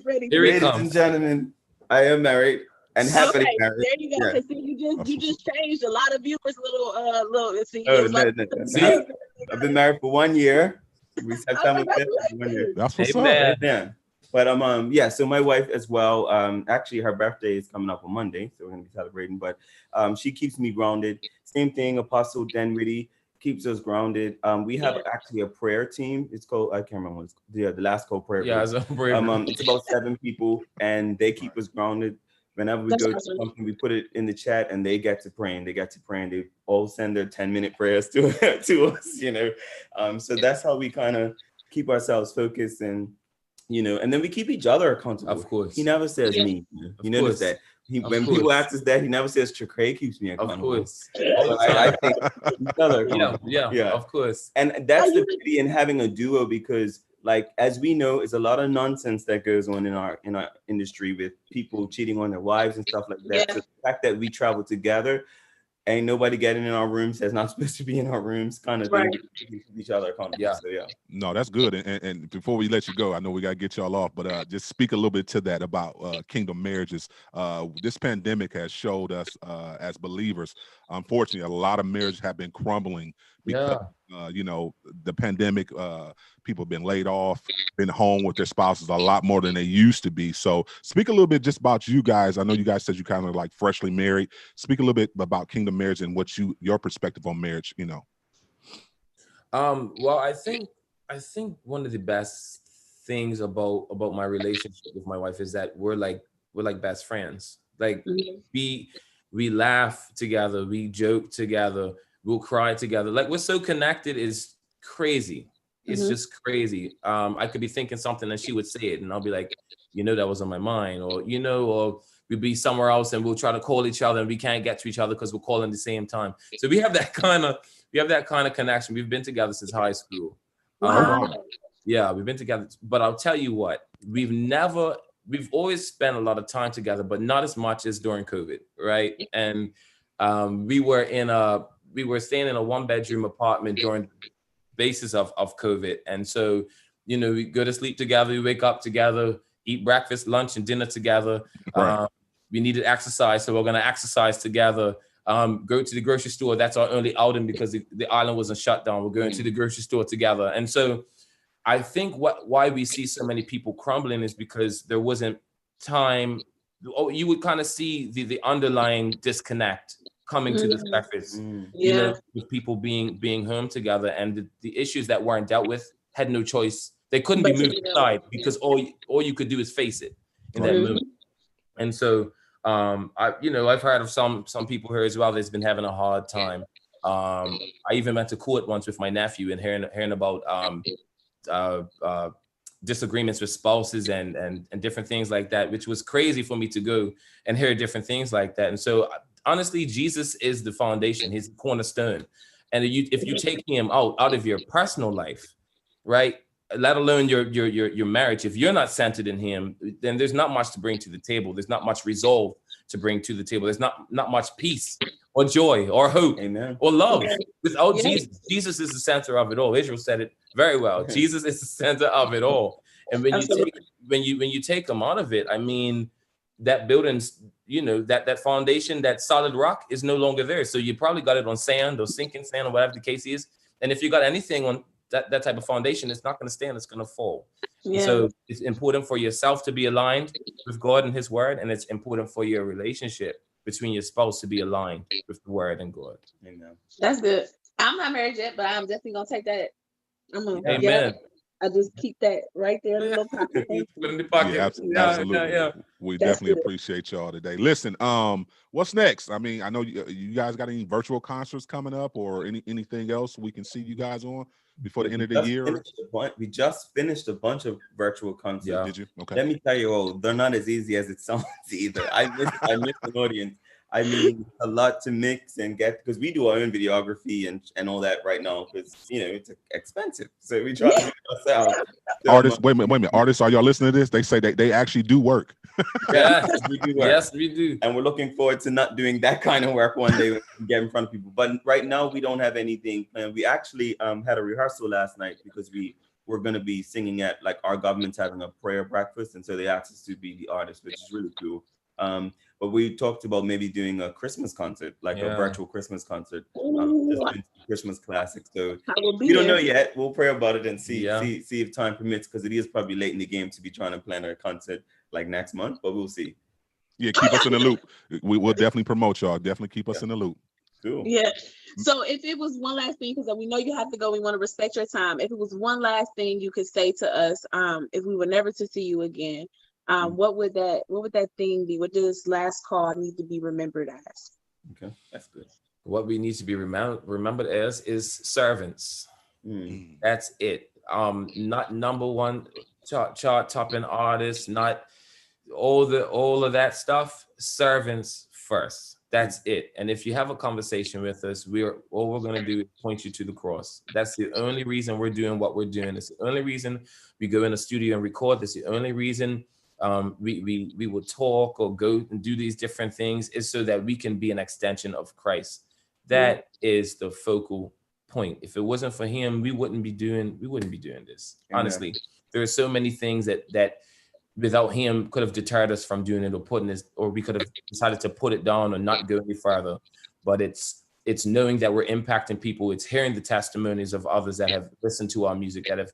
here he ladies comes. and gentlemen, I am married and happily married. There you go. Yeah. See, you just changed a lot of viewers. Little. See, Oh, no. See, I've been married for 1 year. We September 5th, 1 year. That's what's Amen. up. Yeah. But so my wife as well, actually her birthday is coming up on Monday, so we're gonna be celebrating, but she keeps me grounded. Same thing, Apostle Denriddy keeps us grounded. We have actually a prayer team. It's called, I can't remember what it's called. The last call prayer. Yeah, group. It's about 7 people, and they keep us grounded. Whenever we go to something, we put it in the chat, and they get to praying. They all send their 10-minute prayers to us, you know. So that's how we kind of keep ourselves focused, and you know, and then we keep each other accountable. Of course. He never says me. You notice that. When people ask us that, he never says Chukray keeps me accountable. Of course. I think each other accountable. Yeah, of course. And that's the beauty in having a duo, because like, as we know, it's a lot of nonsense that goes on in our industry with people cheating on their wives and stuff like that. Yeah. So the fact that we travel together, ain't nobody getting in our rooms that's not supposed to be in our rooms, kind of thing. We keep each other accountable. Yeah. So yeah. No, that's good. And before we let you go, I know we got to get y'all off, but just speak a little bit to that about kingdom marriages. This pandemic has showed us as believers, unfortunately, a lot of marriages have been crumbling because, you know, the pandemic, people have been laid off, been home with their spouses a lot more than they used to be. So speak a little bit just about you guys. I know you guys said you kind of like freshly married. Speak a little bit about kingdom marriage and what your perspective on marriage, you know. Well, I think one of the best things about my relationship with my wife is that we're like best friends. Like we laugh together, we joke together, we'll cry together. Like, we're so connected, is crazy. It's just crazy. I could be thinking something and she would say it, and I'll be like, you know, that was on my mind, or you know, or we'll be somewhere else and we'll try to call each other and we can't get to each other because we're calling at the same time. So we have that kind of connection. We've been together since high school. Yeah, we've been together. But I'll tell you what, we've always spent a lot of time together, but not as much as during COVID, right? And we were staying in a 1-bedroom apartment during the basis of COVID. And so, you know, we go to sleep together, we wake up together, eat breakfast, lunch, and dinner together. Right. We needed exercise, so we're going to exercise together. Go to the grocery store. That's our only outing because the island wasn't shut down. We're going to the grocery store together. And so I think why we see so many people crumbling is because there wasn't time. You would kind of see the underlying disconnect coming to the surface, you know, with people being home together, and the issues that weren't dealt with had no choice. They couldn't be moved aside because all you could do is face it in that moment. And so I've heard of some people here as well that's been having a hard time. I even went to court once with my nephew and hearing about disagreements with spouses and different things like that, which was crazy for me to go and hear different things like that. And so honestly, Jesus is the foundation, he's the cornerstone. And if you take him out of your personal life, right, let alone your marriage, if you're not centered in him, then there's not much to bring to the table. There's not much resolve to bring to the table. There's not much peace or joy or hope, amen, or love. Without Jesus is the center of it all. Israel said it very well. Jesus is the center of it all. And when you take him out of it, I mean, that building's, you know, that foundation, that solid rock is no longer there. So you probably got it on sand or sinking sand or whatever the case is. And if you got anything on that type of foundation, it's not going to stand, it's going to fall. So it's important for yourself to be aligned with God and his word, and it's important for your relationship between your spouse to be aligned with the word and God. Amen. That's good. I'm not married yet, but I'm definitely gonna take that. Amen. I just keep that right there in the little pocket. Put in the pocket. Absolutely. We definitely appreciate y'all today. Listen, what's next? I mean, I know you guys got any virtual concerts coming up or anything else we can see you guys on before the end of the year? We just finished a bunch of virtual concerts. Yeah. Did you? Okay. Let me tell you, they're not as easy as it sounds either. I miss an audience. I mean, a lot to mix and get, because we do our own videography and all that right now, because, you know, it's expensive. So we try to do it ourselves. So, artists, wait a minute. Artists, are y'all listening to this? They say that they actually do work. Yes, we do work. Yes, we do. And we're looking forward to not doing that kind of work one day when we get in front of people. But right now, we don't have anything. And we actually had a rehearsal last night because we're going to be singing at, like, our government's having a prayer breakfast. And so they asked us to be the artist, which is really cool. But we talked about maybe doing a Christmas concert, like a virtual Christmas concert, just Christmas classics. So we don't know yet. We'll pray about it and see if time permits, because it is probably late in the game to be trying to plan a concert like next month, but we'll see. Yeah, keep us in the loop. We will definitely promote y'all. Definitely keep us in the loop. Cool. Yeah. So if it was one last thing, because we know you have to go, we want to respect your time. If it was one last thing you could say to us, if we were never to see you again, what would that thing be? What does last call need to be remembered as? Okay, that's good. What we need to be remembered as is servants. That's it. Not number one chart topping artists, not all of that stuff. Servants first. That's it. And if you have a conversation with us, all we're going to do is point you to the cross. That's the only reason we're doing what we're doing. It's the only reason we go in a studio and record. That's the only reason we will talk or go and do these different things, is so that we can be an extension of Christ. That is the focal point. If it wasn't for him, we wouldn't be doing this. Amen. Honestly, there are so many things that without him could have deterred us from doing it, or we could have decided to put it down or not go any further. But it's knowing that we're impacting people. It's hearing the testimonies of others that have listened to our music, that have,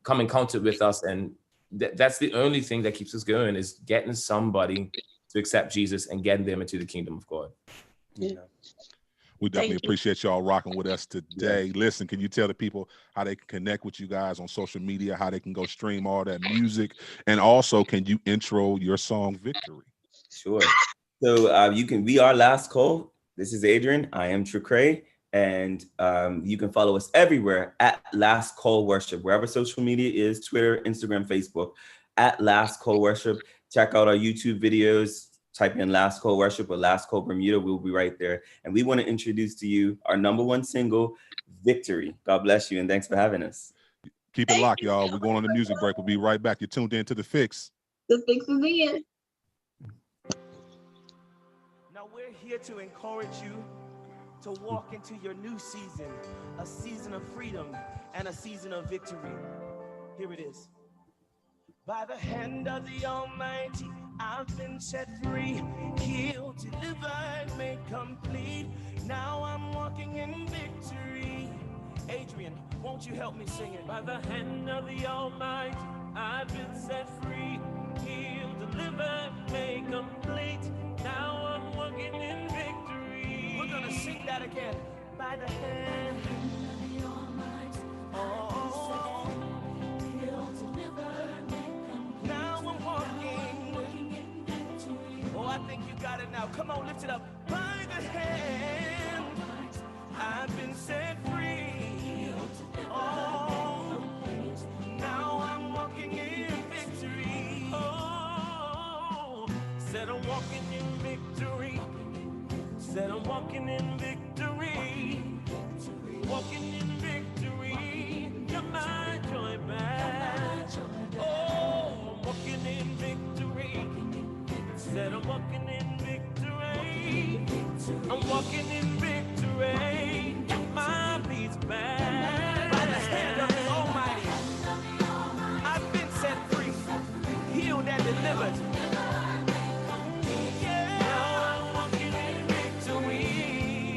come in contact with us, and that's the only thing that keeps us going, is getting somebody to accept Jesus and getting them into the kingdom of God. Yeah. We definitely appreciate y'all rocking with us today. Yeah. Listen, can you tell the people how they can connect with you guys on social media, how they can go stream all that music? And also, can you intro your song Victory? Sure. So you can be our last call. This is Adrian. I am Tricray. And you can follow us everywhere at Last Call Worship, wherever social media is, Twitter, Instagram, Facebook, at Last Call Worship. Check out our YouTube videos. type in Last Call Worship or Last Call Bermuda. We'll be right there. And we want to introduce to you our number one single, Victory. God bless you, and thanks for having us. Keep it locked, y'all. We're going on the music break. We'll be right back. You're tuned in to The Fixx. The Fixx is in. Now we're here to encourage you to walk into your new season, a season of freedom and a season of victory. Here it is. By the hand of the Almighty, I've been set free, healed, delivered, made complete. Now I'm walking in victory. Adrian, won't you help me sing it? By the hand of the Almighty, I've been set free, healed, delivered, made complete. Now I'm walking in victory. We're gonna sing that again. By the hand of the Almighty, oh, healed, delivered, made complete. Now I'm walking in victory. Oh, I think you got it now. Come on, lift it up. By the hand, I've been set free. Oh, now I'm walking in victory. Oh, said I'm walking in victory. Said I'm walking in victory. Walking in victory. You're my joy back. Oh, I'm walking in victory. Said I'm walking in victory. I'm walking in victory. My peace back. By the hand of the Almighty, I've been set free, healed and delivered. Yeah, I'm walking in victory.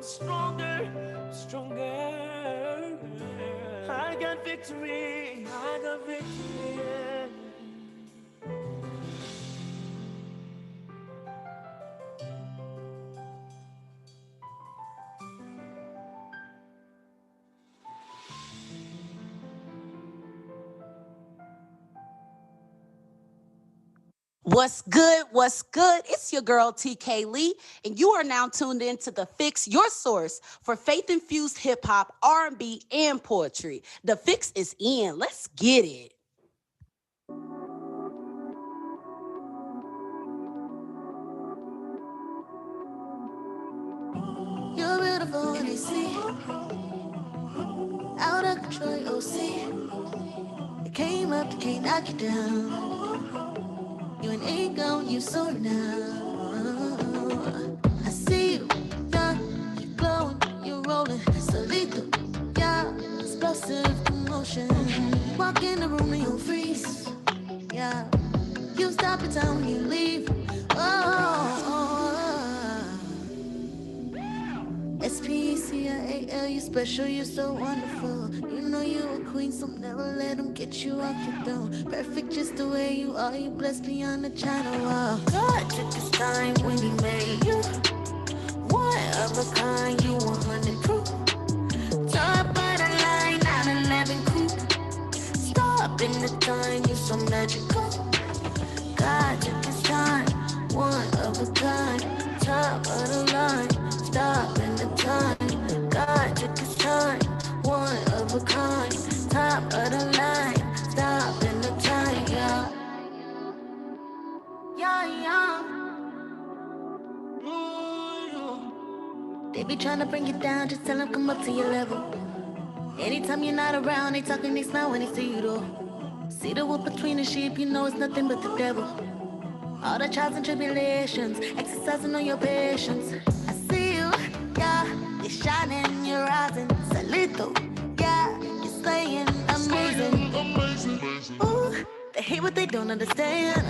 stronger, stronger. I got victory, I got victory. Yeah. What's good? What's good? It's your girl TK Lee, and you are now tuned in to the Fixx, your source for faith-infused hip-hop, R&B, and poetry. The Fixx is in. Let's get it. You're beautiful when they see out of control, you'll see. It came up, you can't knock it down. You an ego, you soar now. I see you, yeah, you glowing, you rolling, so lethal, yeah, explosive emotion. Walk in the room and you'll freeze, yeah. You stop your time when you leave. SPECIAL, you special, you so wonderful. You know you a queen, so never let them get you off your throne. Perfect just the way you are, you blessed beyond the China wall. God took his time when he made you. One of a kind, you 100 proof. Top of the line, 911 coupe. Stop in the time, you so magical. God took his time, one of a kind. Top of the line, stop in the time. God took his time, one of a kind. Top of the line, stop in the time, yeah. Yeah, yeah. They be trying to bring you down, just tell them come up to your level. Anytime you're not around, they talking, they smile when they see you though. See the wolf between the sheep, you know it's nothing but the devil. All the trials and tribulations, exercising on your patience. I see you, yeah, you're shining, you're rising. Salito, yeah, you're slaying, amazing. Ooh, they hate what they don't understand.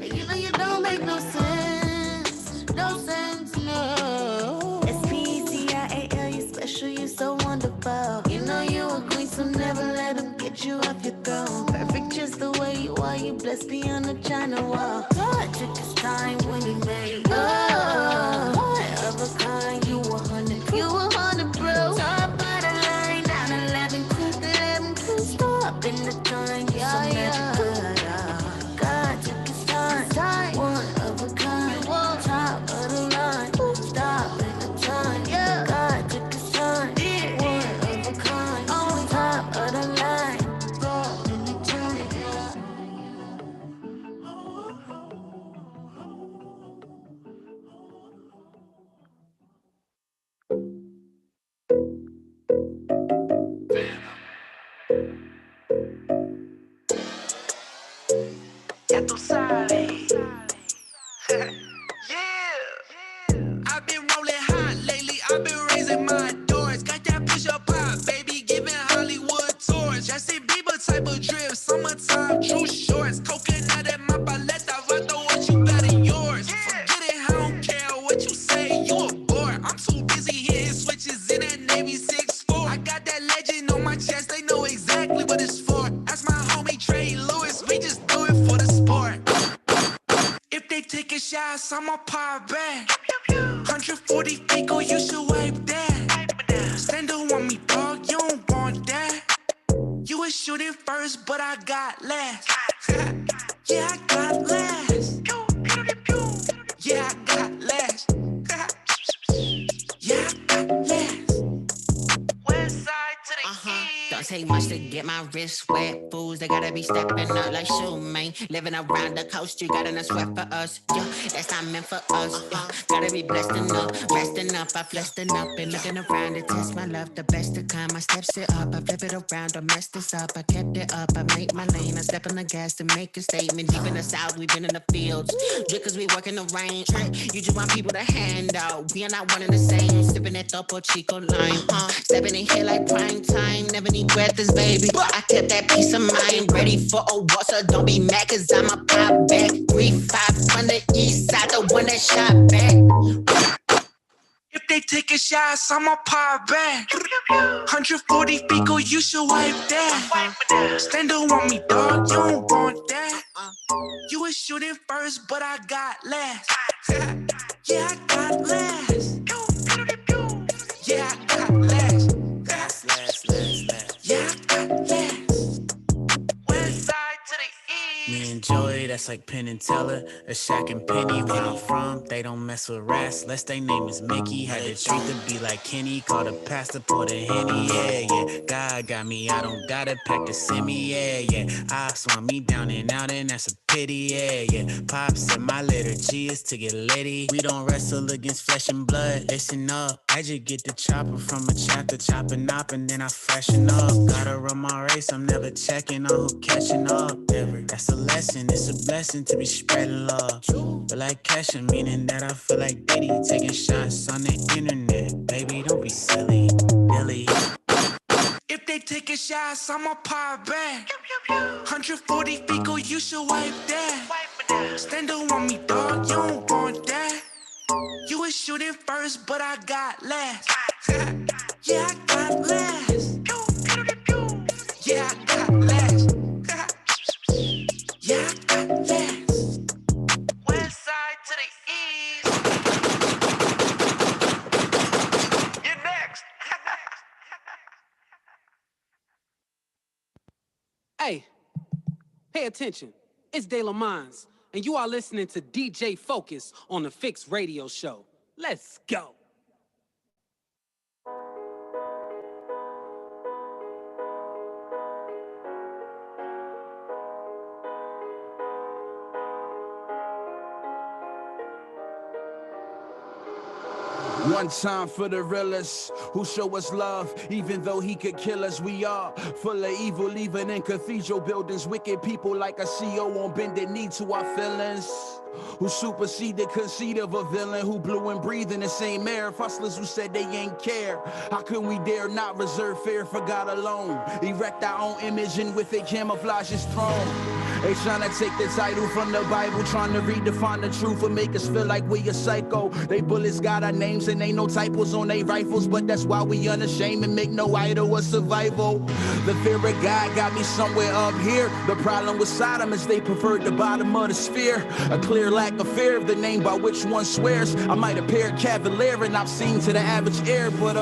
You know you don't make no sense, no sense, no. SPECIAL, you special, you so wonderful. You know you a queen, so never let them get you off your throne. Perfect just the way you are, you blessed beyond the China wall. God took his time when he made you. One of a kind, you 100 proof. You 100 proof. Top of the line, 911 coupe. 11 coupe. Stop in the time, you so magical. God took his time, one of a kind. Top of the line, stop in the time. God took his time, one of a kind. Top of the line, stop in the time. Ya tú sabes. Yeah. I've been rolling hot lately. I've been raising my doors. Got that push up pop, baby, giving Hollywood tours. Justin Bieber type of drip, summertime true shorts. Coconut and my paleta, vato, what you got in yours? Forget it, I don't care what you say. You a bore. I'm too busy hitting switches in that Navy 6'4". I got that legend on my chest. They know exactly what it's for. That's my homie Trey Lewis. We just do it for the sport. If they take a shot, I'ma pop back. 140 feet, go, you should wipe that. Stand up on me, dog, you don't want that. You was shooting first, but I got last. Yeah, I got last. Yeah, I got last. Yeah, I got last. West side to the east. Don't take much to get my wrist wet. Fools, they gotta be stepping up like shoe, man. Living around the coast, you got enough sweat for us. Yeah, that's not meant for us. Yeah, gotta be blessed enough, resting up. I flexed up and looking around to test my love. The best of kind, my steps it up. I flip it around, I messed this up. I kept it up, I made my lane. I step on the gas to make a statement. Deep in the south, we've been in the fields. Drink cause we work in the rain. You just want people to hand out. We are not one and the same. Sipping that Topo Chico line. Stepping in here like prime time. Never need breathless, baby. I kept that peace of mind. Ready for a war, so don't be mad cause I'm a pop back. 3-5 on the east side, the one that shot back. taking shots, I'ma pop back. 140 feet, go, you should wipe that. Stand up on me, dog, you don't want that. You was shooting first, but I got last. Yeah, I got last. Yeah, I got last. Yeah, I got last. West side to the east. Me and Joey, that's like Penn and Teller. A Shaq and Penny, where I'm from, they don't mess with rats. Less they name is Mickey. Had to treat to be like Kenny. Called a pastor, pour the Henny, yeah. God got me, I don't gotta pack the semi, yeah. I swung me down and out, and that's a pity, yeah. Pop said my liturgy is to get litty. We don't wrestle against flesh and blood. Listen up, I just get the chopper from a chapter, chopping up, and then I fashion up. Gotta run my race, I'm never checking on who catching up. Ever. That's a lesson, it's a blessing to be spreading love. Feel like cashing, meaning that I feel like Diddy taking shots on the internet. Baby, don't be silly, Billy. If they taking shots, I'ma pop back. 140 feet, go, you should wipe that. Stand up on me, dog, you don't want that. You was shooting first, but I got last. Yeah, I got last. Yeah, I got last. Yeah, I got last. West side to the east. You're next. Hey, pay attention. It's De La Mines, and you are listening to DJ Focus on the Fixx Radio Show. Let's go. One time for the realest who show us love, even though he could kill us. We are full of evil, even in cathedral buildings. Wicked people like a CEO on bended knee to our feelings. Who supersede the conceit of a villain who blew and breathed in the same air. Hustlers who said they ain't care. How can we dare not reserve fear for God alone? Erect our own image and with it camouflage his throne. They tryna take the title from the Bible, trying to redefine the truth and make us feel like we a psycho. They bullets got our names and ain't no typos on they rifles, but that's why we unashamed and make no idol of survival. The fear of God got me somewhere up here. The problem with Sodom is they preferred the bottom of the sphere. A clear lack of fear of the name by which one swears. I might appear cavalier and I've seen to the average air, but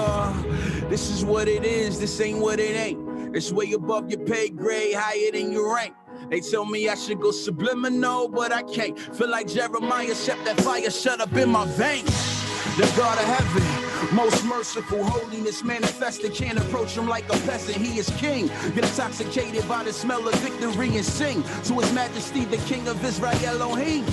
this is what it is, this ain't what it ain't. It's way above your pay grade, higher than your rank. They tell me I should go subliminal, but I can't. Feel like Jeremiah, set that fire shut up in my veins. The God of heaven, most merciful, holiness manifested. Can't approach him like a peasant, he is king. Get intoxicated by the smell of victory and sing to his majesty, the king of Israel, Elohim.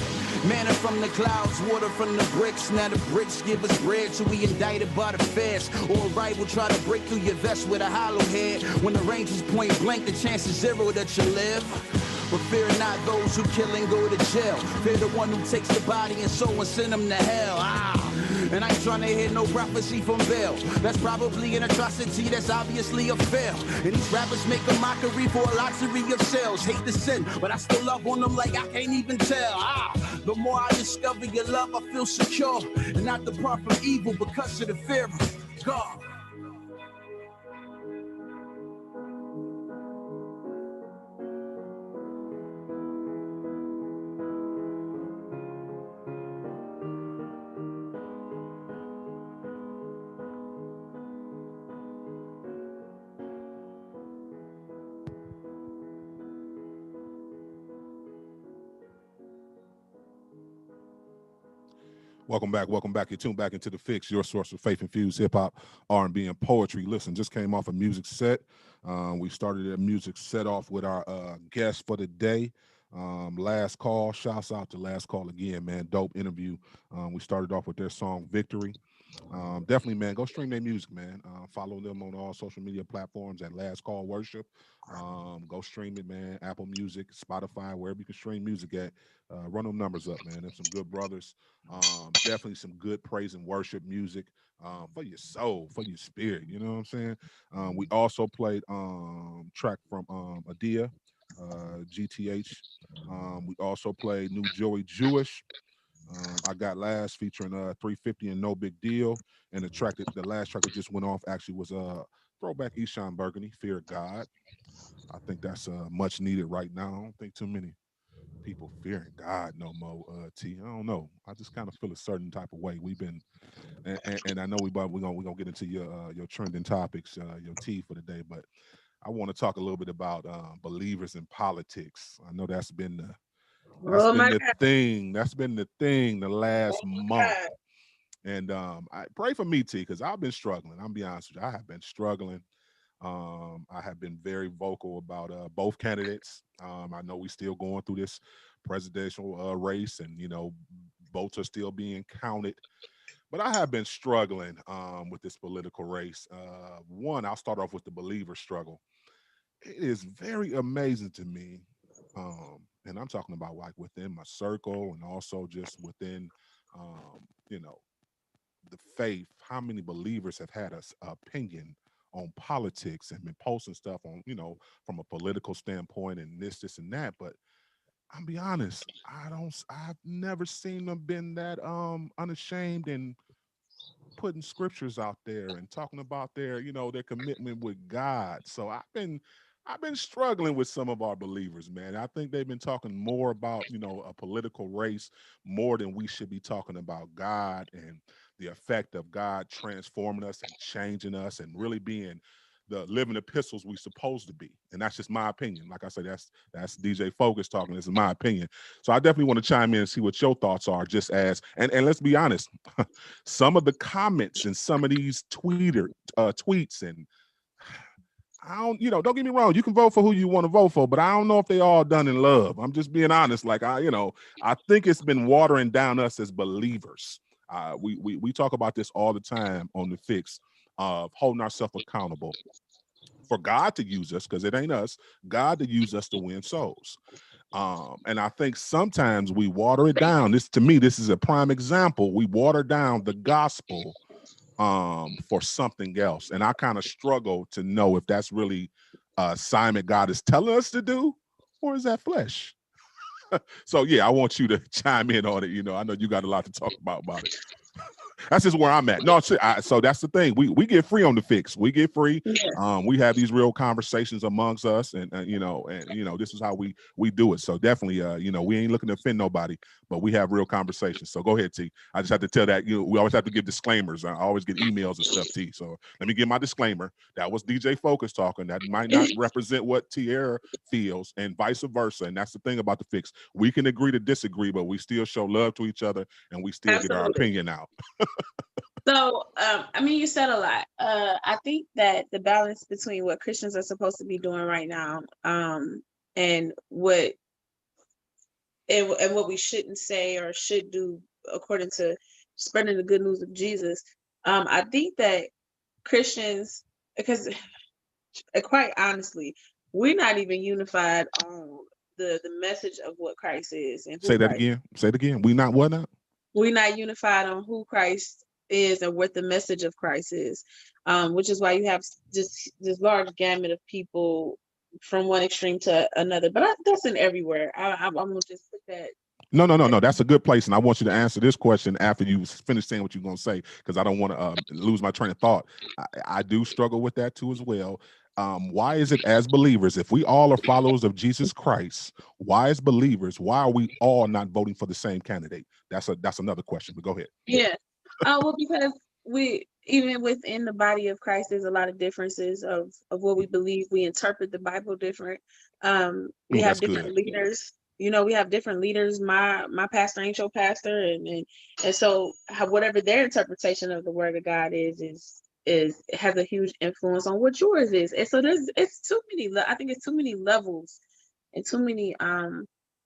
Manna from the clouds, water from the bricks. Now the bricks give us bread till we indicted by the feds. Or a rival try to break through your vest with a hollow head. When the Rangers point blank, the chance is zero that you live. But fear not those who kill and go to jail. Fear the one who takes the body and soul and send them to hell. And I ain't trying to hear no prophecy from Baal. That's probably an atrocity, that's obviously a fail. And these rappers make a mockery for a lottery of sales. Hate the sin, but I still love on them like I can't even tell. The more I discover your love, I feel secure. And not depart from evil because of the fear of God. Welcome back. You're tuned back into the Fixx, your source of faith-infused hip-hop, R&B, and poetry. Listen, just came off a music set. We started a music set off with our guest for the day, Last Call. Shouts out to Last Call again, man. Dope interview. We started off with their song, Victory. Definitely, man, go stream their music, man. Follow them on all social media platforms at Last Call Worship. Go stream it, man. Apple Music, Spotify, wherever you can stream music at. Run them numbers up, man. Them some good brothers. Definitely some good praise and worship music for your soul, for your spirit. You know what I'm saying? We also played track from Adia, GTH. We also played New Joey Jewish. I got Last featuring 350 and No Big Deal. And the last track that just went off actually was throwback Eshawn Burgundy, Fear of God. I think that's much needed right now. I don't think too many people fearing God no more. T, I don't know. I just kind of feel a certain type of way. We've been, and I know we're gonna get into your trending topics, your T for the day, but I want to talk a little bit about believers in politics. I know that's Oh been my the God. thing. That's been the thing the Oh last my month. God. And I pray for me, T, because I've been struggling. I'm be honest with you. I have been struggling. I have been very vocal about both candidates. I know we still going through this presidential race, and votes are still being counted. But I have been struggling with this political race. One, I'll start off with the believer struggle. It is very amazing to me, and I'm talking about like within my circle and also just within, um, you know, the faith, how many believers have had opinion on politics and been posting stuff on, from a political standpoint and this and that. But I'll be honest, I've never seen them been that unashamed and putting scriptures out there and talking about their commitment with God. So I've been struggling with some of our believers, man. I think they've been talking more about, a political race more than we should be talking about God and the effect of God transforming us and changing us and really being the living epistles we supposed to be. And that's just my opinion. Like I said, that's DJ Focus talking. This is my opinion. So I definitely want to chime in and see what your thoughts are, just as and let's be honest, some of the comments and some of these tweets and I don't, don't get me wrong, you can vote for who you want to vote for, but I don't know if they all done in love. I'm just being honest. Like I think it's been watering down us as believers. We talk about this all the time on the Fixx of holding ourselves accountable for God to use us, because it ain't us, God to use us to win souls. And I think sometimes we water it down. To me, this is a prime example. We water down the gospel for something else. And I kind of struggle to know if that's really assignment God is telling us to do, or is that flesh? So yeah, I want you to chime in on it. I know you got a lot to talk about it. That's just where I'm at. No, so that's the thing. We get free on the Fixx. We get free. Yeah. We have these real conversations amongst us, and this is how we do it. So definitely, we ain't looking to offend nobody, but we have real conversations. So go ahead, T. I just have to tell that we always have to give disclaimers. I always get emails and stuff, T. So let me give my disclaimer. That was DJ Focus talking. That might not represent what Tierra feels, and vice versa. And that's the thing about the Fixx. We can agree to disagree, but we still show love to each other, and we still get our Absolutely. opinion out. So, you said a lot. I think that the balance between what Christians are supposed to be doing right now, and what and what we shouldn't say or should do according to spreading the good news of Jesus. I think that Christians, because quite honestly, we're not even unified on the message of what Christ is and who Say that Christ. again. Say it again. We not what now? We're not unified on who Christ is and what the message of Christ is, which is why you have this large gamut of people from one extreme to another. But that's in everywhere. I'm gonna just put that. No. That's a good place, and I want you to answer this question after you finish saying what you're gonna say, because I don't want to lose my train of thought. I do struggle with that too as well. Why is it, as believers, if we all are followers of Jesus Christ, why as believers, why are we all not voting for the same candidate? That's another question. But go ahead. Yeah. Well, because we even within the body of Christ, there's a lot of differences of what we believe. We interpret the Bible different. We have That's different good. leaders. We have different leaders. My pastor ain't your pastor, and so whatever their interpretation of the Word of God is has a huge influence on what yours is. And so it's too many. I think it's too many levels and too many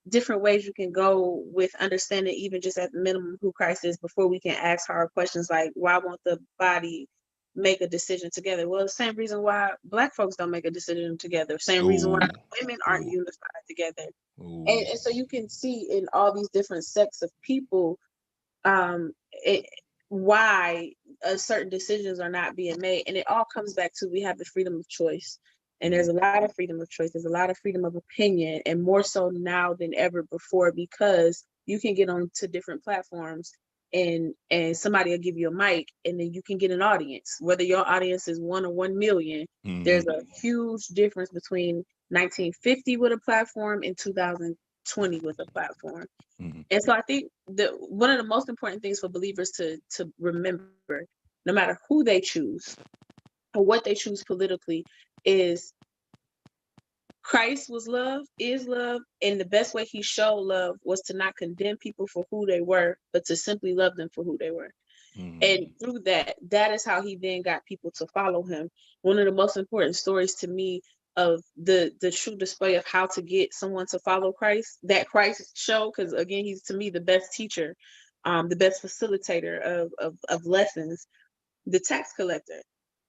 different ways you can go with understanding, even just at the minimum, who Christ is before we can ask hard questions like, why won't the body make a decision together? Well, the same reason why Black folks don't make a decision together, same reason why women aren't unified together. And so you can see in all these different sects of people why certain decisions are not being made. And it all comes back to, we have the freedom of choice. And there's a lot of freedom of choice. There's a lot of freedom of opinion, and more so now than ever before, because you can get on to different platforms and somebody will give you a mic and then you can get an audience. Whether your audience is 1 or 1 million, there's a huge difference between 1950 with a platform and 2020 with a platform. And so I think that one of the most important things for believers to remember, no matter who they choose or what they choose politically, is Christ was love, is love, and the best way he showed love was to not condemn people for who they were, but to simply love them for who they were. And through that, that is how he then got people to follow him. One of the most important stories to me of the true display of how to get someone to follow Christ, that Christ show, because again, he's to me the best teacher, the best facilitator of lessons, the tax collector.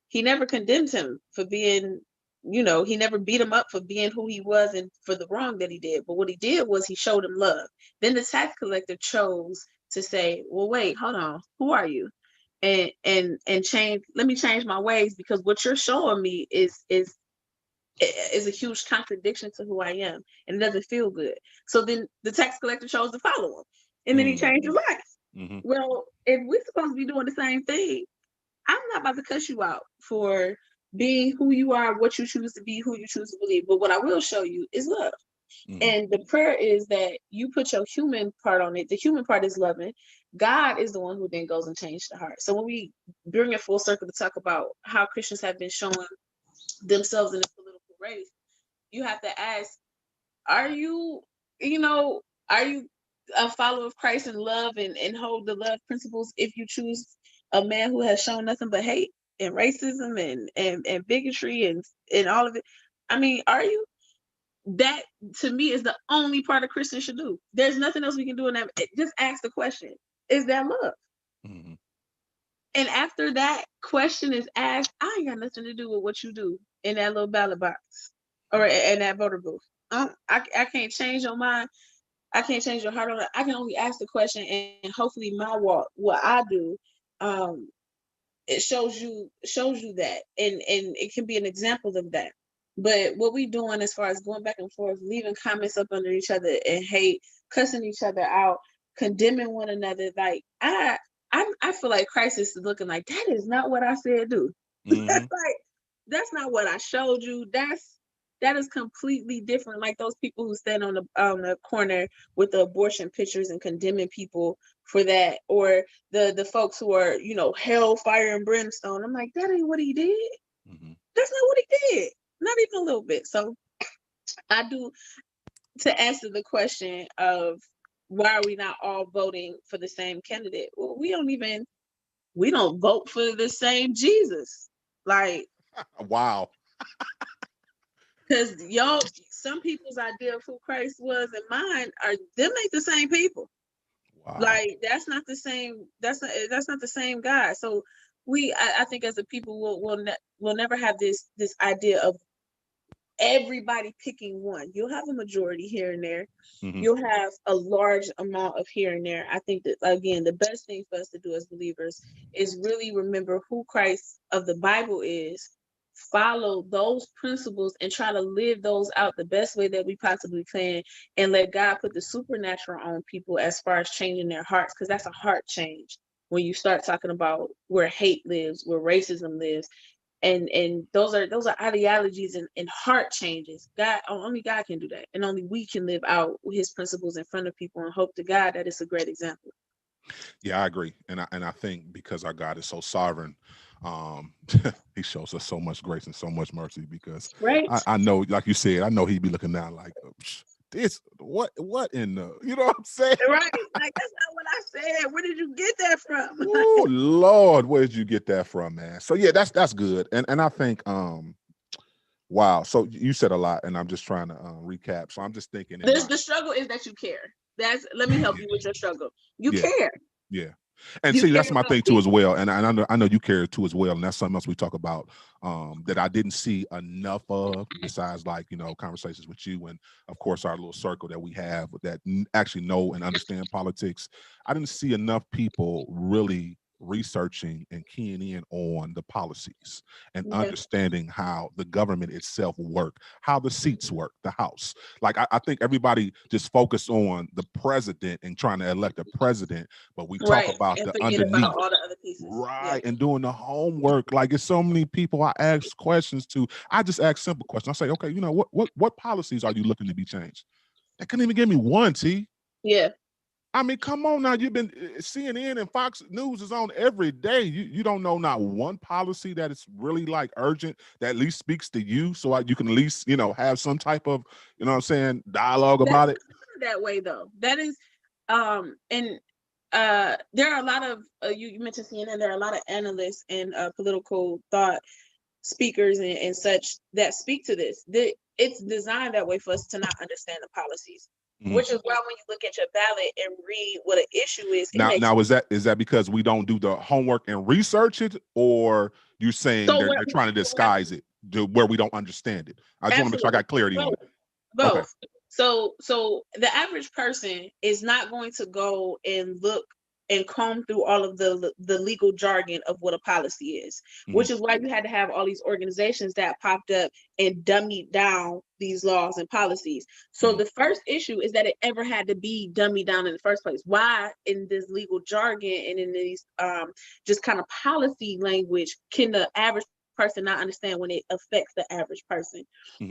He never condemned him for being, he never beat him up for being who he was and for the wrong that he did. But what he did was he showed him love. Then the tax collector chose to say, well, wait, hold on, who are you? And change, let me change my ways, because what you're showing me is a huge contradiction to who I am, and it doesn't feel good. So then the tax collector chose to follow him, and then he changed his life. Well, if we're supposed to be doing the same thing, I'm not about to cuss you out for being who you are, what you choose to be, who you choose to believe. But what I will show you is love. And the prayer is that you put your human part on it. The human part is loving. God is the one who then goes and changes the heart. So when we bring it full circle to talk about how Christians have been showing themselves in a political race, you have to ask, are you, are you a follower of Christ and love and hold the love principles if you choose a man who has shown nothing but hate and racism and bigotry and all of it? I mean, are you? That to me is the only part a Christian should do. There's nothing else we can do in that. Just ask the question, is that love? And after that question is asked, I ain't got nothing to do with what you do in that little ballot box or in that voter booth. I can't change your mind. I can't change your heart on it. I can only ask the question, and hopefully my walk, what I do, it shows you that, and it can be an example of that. But what we doing as far as going back and forth, leaving comments up under each other and hate, cussing each other out, condemning one another, like I feel like Christ is looking like, that is not what I said do. That's not what I showed you. That is completely different. Like those people who stand on the corner with the abortion pictures and condemning people for that, or the folks who are, hell, fire, and brimstone. I'm like, that ain't what he did. That's not what he did. Not even a little bit. So I do, to answer the question of why are we not all voting for the same candidate? Well, we don't vote for the same Jesus. Like, wow. Because some people's idea of who Christ was and mine them ain't the same people. Wow. Like that's not the same. That's not the same God. So I think as a people will never have this idea of everybody picking one. You'll have a majority here and there. You'll have a large amount of here and there. I think that, again, the best thing for us to do as believers is really remember who Christ of the Bible is, follow those principles and try to live those out the best way that we possibly can, and let God put the supernatural on people as far as changing their hearts, because that's a heart change when you start talking about where hate lives, where racism lives. And those are ideologies and heart changes. Only God can do that, and only we can live out his principles in front of people and hope to God that it's a great example. Yeah, I agree, and I think because our God is so sovereign, he shows us so much grace and so much mercy. Because I know, like you said, I know he'd be looking down like, this what in the, you know what I'm saying? Right, like that's not what I said. Where did you get that from? Oh Lord, where did you get that from, man? So yeah, that's good, and I think wow. So you said a lot, and I'm just trying to recap. So I'm just thinking, the struggle is that you care. Let me help you with your struggle. You care. Yeah. And see, that's my thing too as well. And I know you care too as well. And that's something else we talk about that I didn't see enough of, besides like, conversations with you and of course our little circle that we have that actually know and understand politics. I didn't see enough people really researching and keying in on the policies and Yeah. understanding how the government itself work, how the seats work, the House. Like I think everybody just focus on the president and trying to elect a president, but we talk Right. about And the forget underneath. about all the other pieces. Yeah. Right, and doing the homework. Like it's so many people I ask questions to. I just ask simple questions. I say, okay, you know what policies are you looking to be changed? They couldn't even give me one, T. Yeah. I mean, come on now. You've been CNN and Fox News is on every day. You don't know not one policy that is really like urgent that at least speaks to you, so you can at least have some type of what I'm saying dialogue That's about it. that way though. That is, and there are a lot of you mentioned CNN. There are a lot of analysts and political thought speakers and such that speak to this. It's designed that way for us to not understand the policies, which is why when you look at your ballot and read what an issue is, it makes Now is that because we don't do the homework and research it, or you're saying so they're trying to disguise it to where we don't understand it? I just want to make sure I got clarity on it. both. Okay. So the average person is not going to go and look and comb through all of the legal jargon of what a policy is, which is why you had to have all these organizations that popped up and dummied down these laws and policies. So the first issue is that it ever had to be dummied down in the first place. Why in this legal jargon and in these just kind of policy language can the average person not understand when it affects the average person?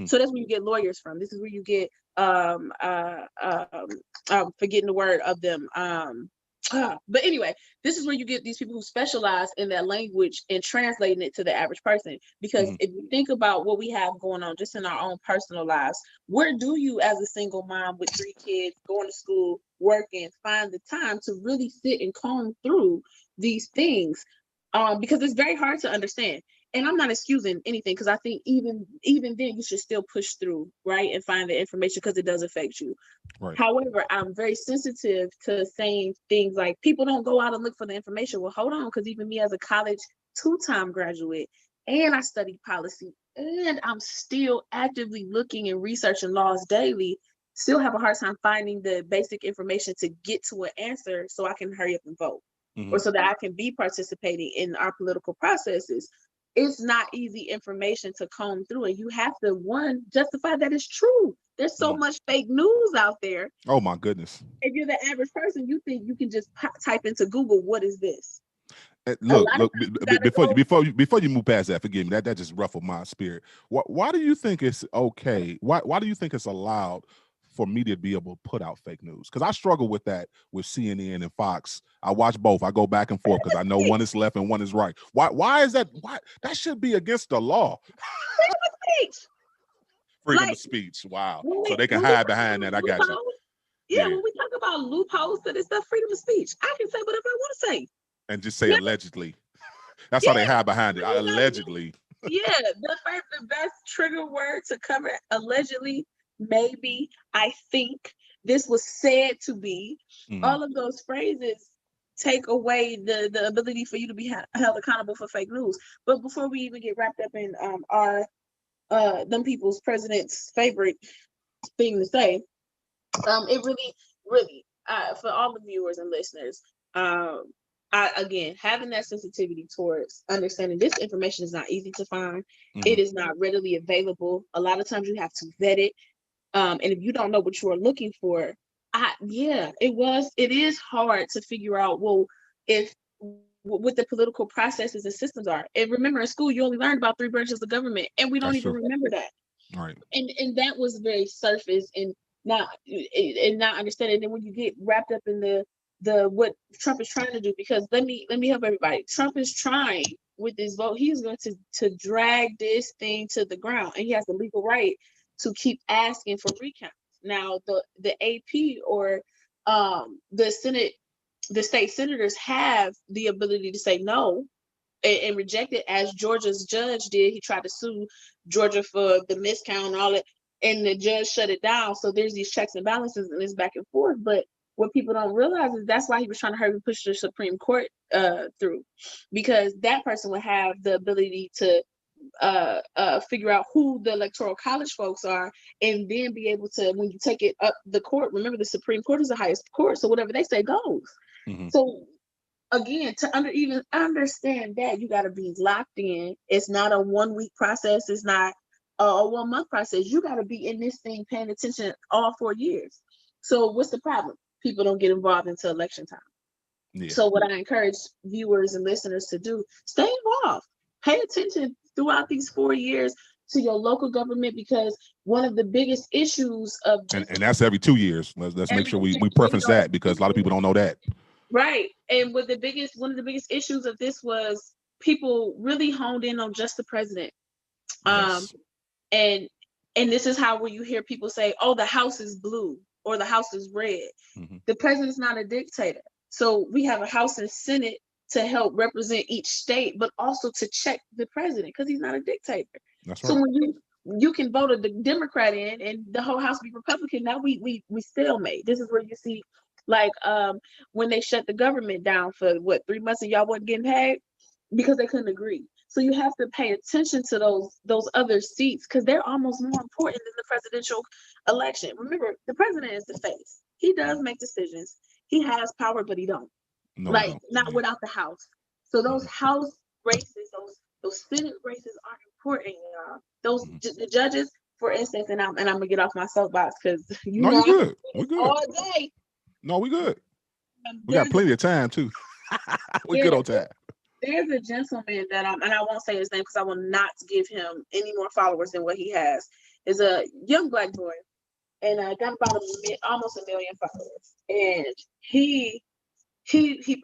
So that's where you get lawyers from. This is where you get forgetting the word of them. But anyway, this is where you get these people who specialize in that language and translating it to the average person. Because if you think about what we have going on just in our own personal lives, where do you, as a single mom with 3 kids, going to school, working, find the time to really sit and comb through these things? Because it's very hard to understand. And I'm not excusing anything, because I think even then you should still push through, right, and find the information, because it does affect you. Right. However, I'm very sensitive to saying things like people don't go out and look for the information. Well, hold on, because even me as a college 2-time graduate, and I studied policy, and I'm still actively looking and researching laws daily, still have a hard time finding the basic information to get to an answer so I can hurry up and vote, or so that I can be participating in our political processes. It's not easy information to comb through, and you have to, one, justify that it's true. There's so much fake news out there. Oh my goodness. If you're the average person, you think you can just type into Google, what is this? Look, before you move past that, forgive me, that just ruffled my spirit. Why do you think it's okay? Why do you think it's allowed for media to be able to put out fake news? Because I struggle with that with CNN and Fox. I watch both. I go back and forth because I know one is left and one is right. Why is that? Why that should be against the law? Freedom of speech. Freedom of speech. Wow. So they can hide behind that. I got you. Yeah, when we talk about loopholes to this stuff, freedom of speech, I can say whatever I want to say. And just say allegedly. That's how they hide behind it. Allegedly. Yeah, the best trigger word to cover allegedly, maybe, I think, this was said to be. All of those phrases take away the ability for you to be held accountable for fake news. But before we even get wrapped up in our them people's president's favorite thing to say, it really for all the viewers and listeners, again, having that sensitivity towards understanding this information is not easy to find. It is not readily available. A lot of times you have to vet it. And if you don't know what you are looking for, it is hard to figure out, well, if what the political processes and systems are. And remember, in school, you only learned about 3 branches of government, and we don't even remember that. Right. And that was very surface and not understanding. And when you get wrapped up in the what Trump is trying to do, because let me help everybody. Trump is trying with this vote. He's going to drag this thing to the ground, and he has the legal right to keep asking for recounts. Now, the AP or the Senate, the state senators have the ability to say no and reject it, as Georgia's judge did. He tried to sue Georgia for the miscount and all that, and the judge shut it down. So there's these checks and balances and this back and forth. But what people don't realize is that's why he was trying to hurry and push the Supreme Court through, because that person would have the ability to figure out who the electoral college folks are, and then be able to, when you take it up the court, remember the Supreme Court is the highest court, so whatever they say goes. So again, to even understand that, you got to be locked in. It's not a 1 week process. It's not a 1 month process. You got to be in this thing paying attention all 4 years. So what's the problem? People don't get involved until election time. Yeah. So what I encourage viewers and listeners to do, stay involved. Pay attention throughout these 4 years to your local government, because one of the biggest issues of and that's every 2 years. Let's make sure we preference that, because a lot of people don't know that. Right. And one of the biggest issues of this was people really honed in on just the president. Yes. And this is how, when you hear people say, oh, the house is blue or the house is red. Mhm. The president's not a dictator. So we have a House and Senate to help represent each state, but also to check the president, because he's not a dictator. That's So right. when you can vote a Democrat in and the whole House be Republican, now we stalemate. This is where you see, like, when they shut the government down for what, 3 months, and y'all wasn't getting paid because they couldn't agree. So you have to pay attention to those other seats, because they're almost more important than the presidential election. Remember, the president is the face. He does make decisions. He has power, but he don't. No, Like, don't. not Yeah. without the House. So those House races, those Senate races are important, y'all. Those the judges, for instance, and I'm gonna get off my soapbox, because No, you're good. We're good. all day. No, we good. We got plenty of time too. We're good on time. There's a gentleman that and I won't say his name because I will not give him any more followers than what he has. Is a young Black boy, and got about almost 1 million followers. And he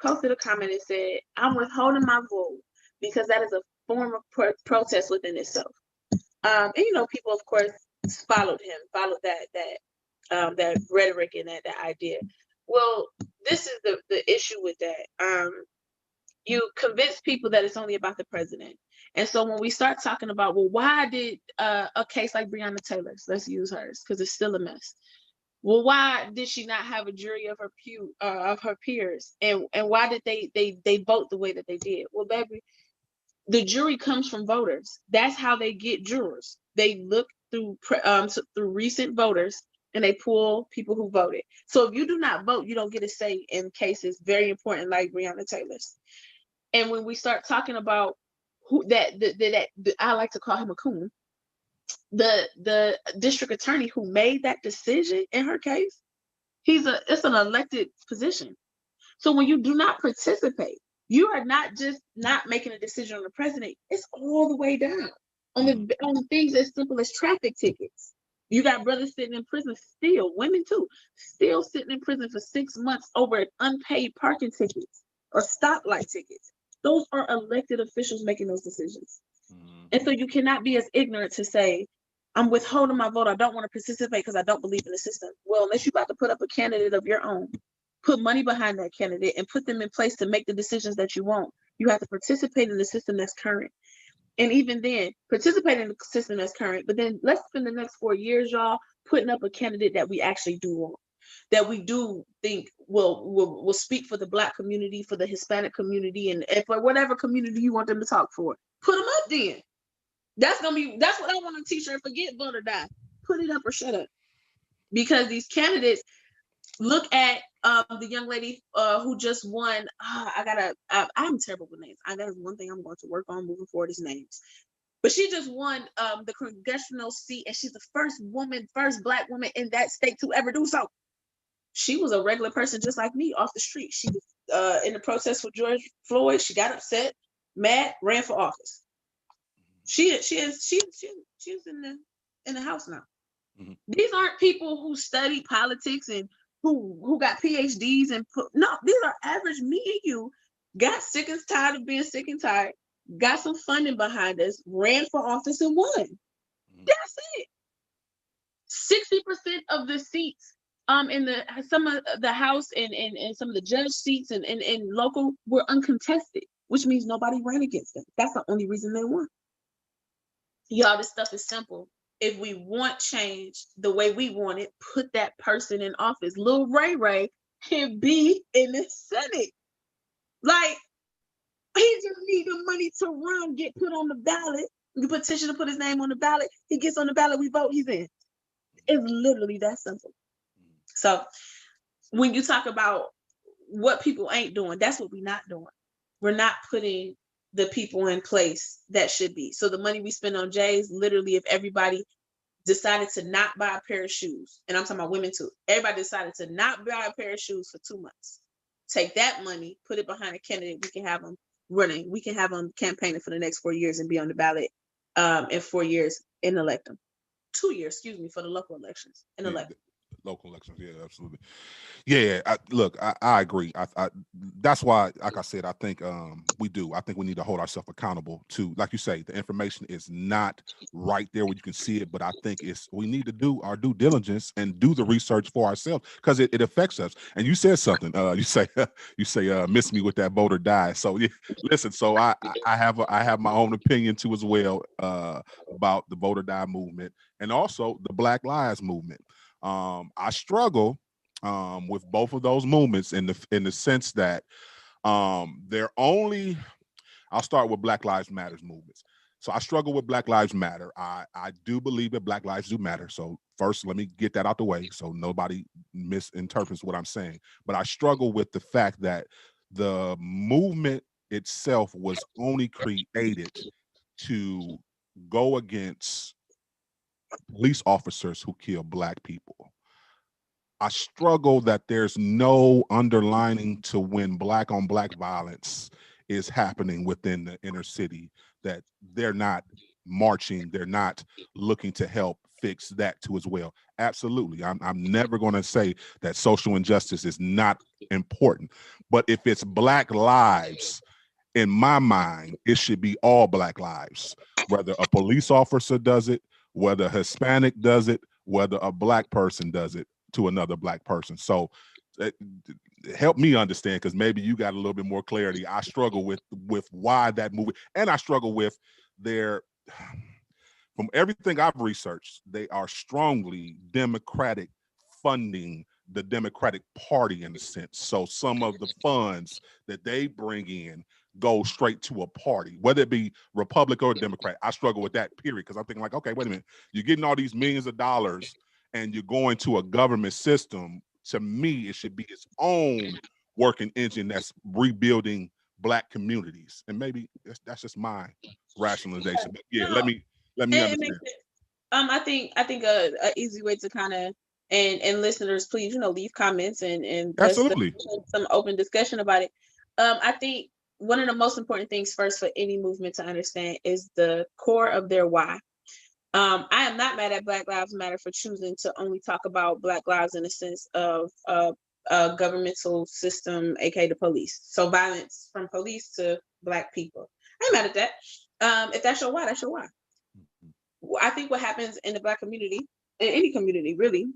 posted a comment and said, "I'm withholding my vote because that is a form of protest within itself." And people, of course, followed that rhetoric and that idea. Well, this is the issue with that. You convince people that it's only about the president. And so when we start talking about, well, why did a case like Breonna Taylor's, let's use hers because it's still a mess. Well, why did she not have a jury of her peers, and why did they vote the way that they did? Well, baby, the jury comes from voters. That's how they get jurors. They look through recent voters, and they pull people who voted. So if you do not vote, you don't get a say in cases very important like Breonna Taylor's. And when we start talking about who I like to call him a coon, the district attorney who made that decision in her case, it's an elected position. So when you do not participate, you are not just not making a decision on the president. It's all the way down on things as simple as traffic tickets. You got brothers sitting in prison still, women too, still sitting in prison for 6 months over unpaid parking tickets or stoplight tickets. Those are elected officials making those decisions. And so you cannot be as ignorant to say, I'm withholding my vote. I don't want to participate because I don't believe in the system. Well, unless you're about to put up a candidate of your own, put money behind that candidate and put them in place to make the decisions that you want. You have to participate in the system that's current. And even then, participate in the system that's current. But then let's spend the next 4 years, y'all, putting up a candidate that we actually do want, that we do think will speak for the Black community, for the Hispanic community, and for whatever community you want them to talk for. Put them up then. That's what I want on a t-shirt. Forget vote or die. Put it up or shut up. Because these candidates, look at the young lady who just won. I'm terrible with names. That is one thing I'm going to work on moving forward is names. But she just won the congressional seat, and she's the first Black woman in that state to ever do so. She was a regular person just like me off the street. She was in the protest with George Floyd. She got upset, mad, ran for office. She's in the House now. Mm-hmm. These aren't people who study politics and who got PhDs no, these are average me and you, got sick and tired of being sick and tired, got some funding behind us, ran for office and won. Mm-hmm. That's it. 60% of the seats in some of the House and some of the judge seats and local were uncontested, which means nobody ran against them. That's the only reason they won. Y'all, this stuff is simple. If we want change the way we want it, put that person in office. Lil Ray Ray can be in the Senate. Like, he just need the money to run, get put on the ballot. You petition to put his name on the ballot. He gets on the ballot, we vote, he's in. It's literally that simple. So when you talk about what people ain't doing. That's what we're not doing. We're not putting the people in place that should be. So the money we spend on J's, literally, if everybody decided to not buy a pair of shoes, and I'm talking about women too, everybody decided to not buy a pair of shoes for 2 months. Take that money, put it behind a candidate. We can have them running. We can have them campaigning for the next 4 years and be on the ballot in 4 years and elect them. 2 years, excuse me, for the local elections and elect them. Local elections, yeah, absolutely. Yeah, look, I agree. That's why, like I said, I think we do. I think we need to hold ourselves accountable to, like you say, the information is not right there where you can see it, but I think we need to do our due diligence and do the research for ourselves because it affects us. And you said something. You say miss me with that vote or die. So yeah, listen. So I have my own opinion too as well about the vote or die movement and also the Black Lives movement. I struggle with both of those movements in the sense that they're only. I'll start with Black Lives Matters movements. So I struggle with Black Lives Matter. I do believe that Black lives do matter. So first, let me get that out the way so nobody misinterprets what I'm saying. But I struggle with the fact that the movement itself was only created to go against police officers who kill Black people. I struggle that there's no underlining to when Black on Black violence is happening within the inner city, that they're not marching, they're not looking to help fix that too as well. Absolutely. I'm never going to say that social injustice is not important, but if it's Black lives, in my mind, it should be all Black lives, whether a police officer does it, whether a Hispanic does it, whether a Black person does it to another Black person. So help me understand, because maybe you got a little bit more clarity. I struggle with why that movie, and I struggle with their, from everything I've researched, they are strongly Democratic funding the Democratic Party in a sense. So some of the funds that they bring in go straight to a party, whether it be Republican or Democrat. I struggle with that, period, because I'm thinking like, okay, wait a minute, you're getting all these millions of dollars and you're going to a government system. To me, it should be its own working engine that's rebuilding Black communities. And maybe that's just my rationalization. But yeah, let me understand. I think a easy way to kind of, and listeners, please, leave comments and absolutely some open discussion about it. I think one of the most important things first for any movement to understand is the core of their why. I am not mad at Black Lives Matter for choosing to only talk about Black lives in the sense of a governmental system, aka the police. So violence from police to Black people. I'm mad at that. If that's your why, that's your why. I think what happens in the Black community, in any community really,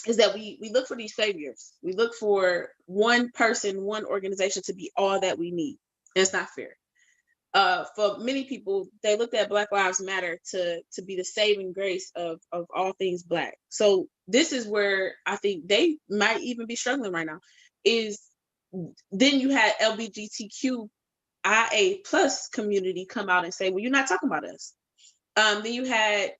is that we look for these saviors. We look for one person, one organization to be all that we need. And it's not fair. For many people, they looked at Black Lives Matter to be the saving grace of all things Black. So this is where I think they might even be struggling right now. Is then you had LGBTQIA+ community come out and say, well, you're not talking about us. Then you had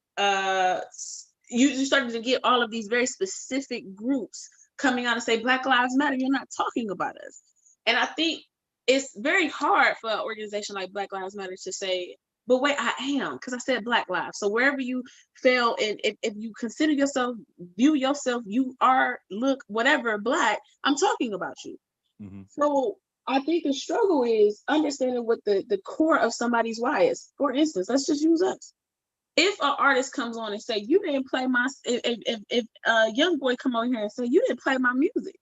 you started to get all of these very specific groups coming out and say Black Lives Matter, you're not talking about us. And I think it's very hard for an organization like Black Lives Matter to say, but wait, I am, because I said Black lives. So wherever you fail, and if you consider yourself, view yourself, you are, look, whatever, Black, I'm talking about you. Mm-hmm. So I think the struggle is understanding what the core of somebody's why is. For instance, let's just use us. If an artist comes on and say, you didn't play my, if a young boy come on here and say, you didn't play my music,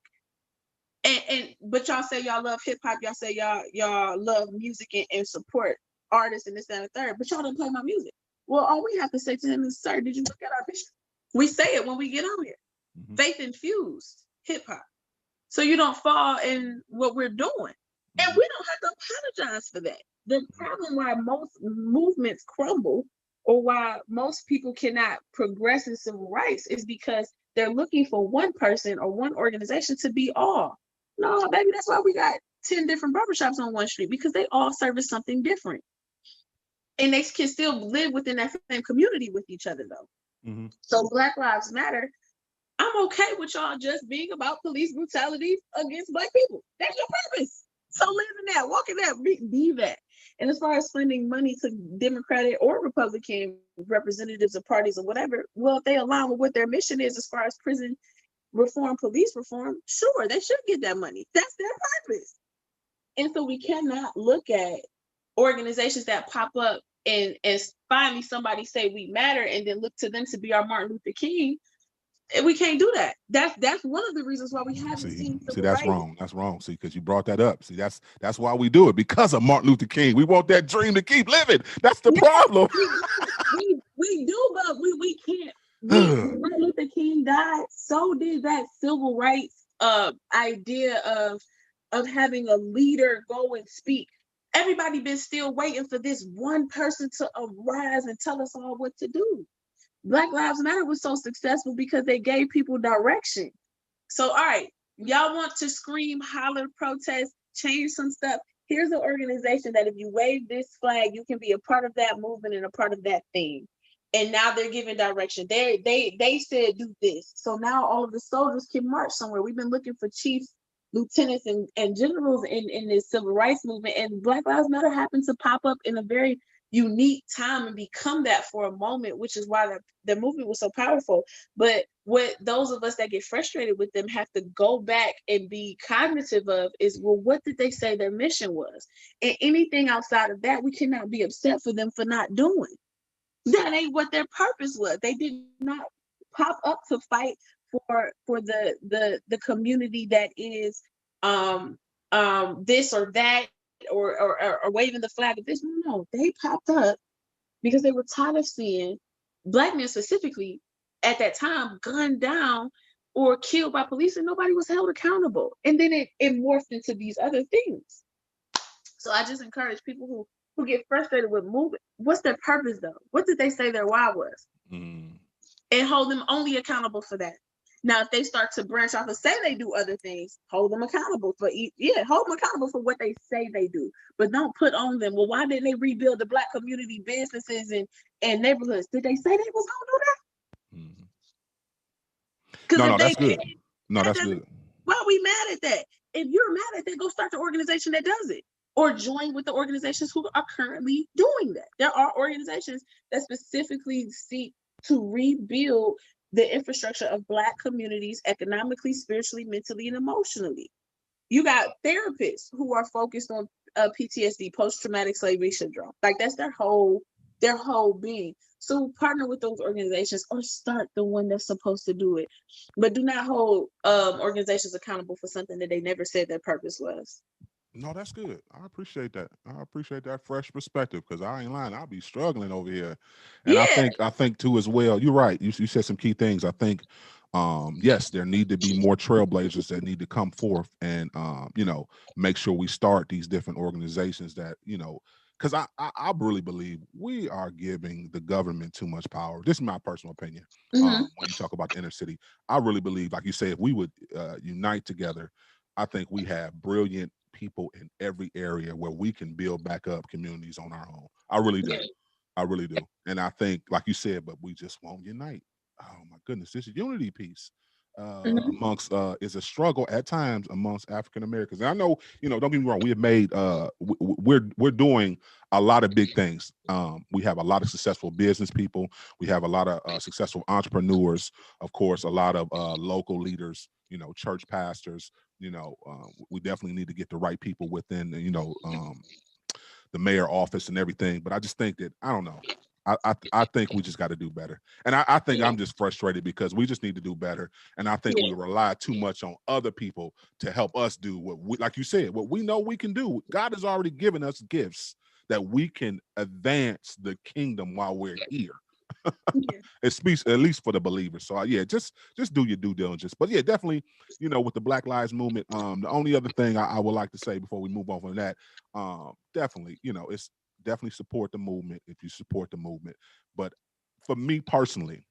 but y'all say y'all love hip hop, y'all say y'all love music and support artists and this, that, and the third, but y'all didn't play my music. Well, all we have to say to him is, sir, did you look at our vision? We say it when we get on here. Mm-hmm. Faith infused hip hop. So you don't fall in what we're doing. Mm-hmm. And we don't have to apologize for that. The problem why most movements crumble, or why most people cannot progress in civil rights, is because they're looking for one person or one organization to be all. No, baby, that's why we got 10 different barbershops on one street, because they all service something different. And they can still live within that same community with each other, though. Mm-hmm. So Black Lives Matter, I'm okay with y'all just being about police brutality against Black people. That's your purpose. So live in that, walk in that, be that. And as far as funding money to Democratic or Republican representatives of parties or whatever, well, if they align with what their mission is as far as prison reform, police reform, sure, they should get that money. That's their purpose. And so we cannot look at organizations that pop up and finally somebody say we matter and then look to them to be our Martin Luther King. We can't do that. That's one of the reasons why we haven't seen See, civil that's rights. wrong. That's wrong. See, because you brought that up. See, that's why we do it, because of Martin Luther King. We want that dream to keep living. That's the problem. We do, but we can't. When Martin Luther King died, so did that civil rights idea of having a leader go and speak. Everybody been still waiting for this one person to arise and tell us all what to do. Black Lives Matter was so successful because they gave people direction. So, all right, y'all want to scream, holler, protest, change some stuff. Here's an organization that if you wave this flag, you can be a part of that movement and a part of that thing. And now they're giving direction. They said do this. So now all of the soldiers can march somewhere. We've been looking for chiefs, lieutenants, and generals in this civil rights movement. And Black Lives Matter happened to pop up in a very unique time and become that for a moment, which is why the movement was so powerful. But what those of us that get frustrated with them have to go back and be cognitive of is, well, what did they say their mission was? And anything outside of that, we cannot be upset for them for not doing. That ain't what their purpose was. They did not pop up to fight for the community that is this or that, or waving the flag of this. No, they popped up because they were tired of seeing Black men specifically at that time gunned down or killed by police, and nobody was held accountable. And then it morphed into these other things. So I just encourage people who get frustrated with moving, what's their purpose though? What did they say their why was? And hold them only accountable for that. Now, if they start to branch off and say they do other things, hold them accountable for hold them accountable for what they say they do. But don't put on them, well, why didn't they rebuild the Black community businesses and neighborhoods? Did they say they was gonna do that? Because No, that's good. No, that's good. Why are we mad at that? If you're mad at that, go start the organization that does it. Or join with the organizations who are currently doing that. There are organizations that specifically seek to rebuild the infrastructure of Black communities economically, spiritually, mentally, and emotionally. You got therapists who are focused on PTSD, post-traumatic slavery syndrome. Like that's their whole being. So partner with those organizations or start the one that's supposed to do it. But do not hold organizations accountable for something that they never said their purpose was. No, that's good. I appreciate that. I appreciate that fresh perspective, because I ain't lying. I'll be struggling over here. And I think too as well, you're right. You said some key things. I think yes, there need to be more trailblazers that need to come forth and make sure we start these different organizations that, because I really believe we are giving the government too much power. This is my personal opinion. When you talk about the inner city, I really believe, like you say, if we would unite together, I think we have brilliant people in every area where we can build back up communities on our own. I really do. I really do. And I think, like you said, but we just won't unite. Oh my goodness, this unity piece amongst is a struggle at times amongst African Americans. And I know, don't get me wrong, we have made we're doing a lot of big things. We have a lot of successful business people. We have a lot of successful entrepreneurs, of course, a lot of local leaders, church pastors. We definitely need to get the right people within, the mayor office and everything. But I just think that, I don't know. I think we just got to do better. And I think I'm just frustrated because we just need to do better. And I think we rely too much on other people to help us do what we, like you said, what we know we can do. God has already given us gifts that we can advance the kingdom while we're here. It speaks at least for the believers. So just do your due diligence. But yeah, definitely, with the Black Lives Movement, the only other thing I would like to say before we move on from that, definitely, it's definitely support the movement if you support the movement. But for me personally,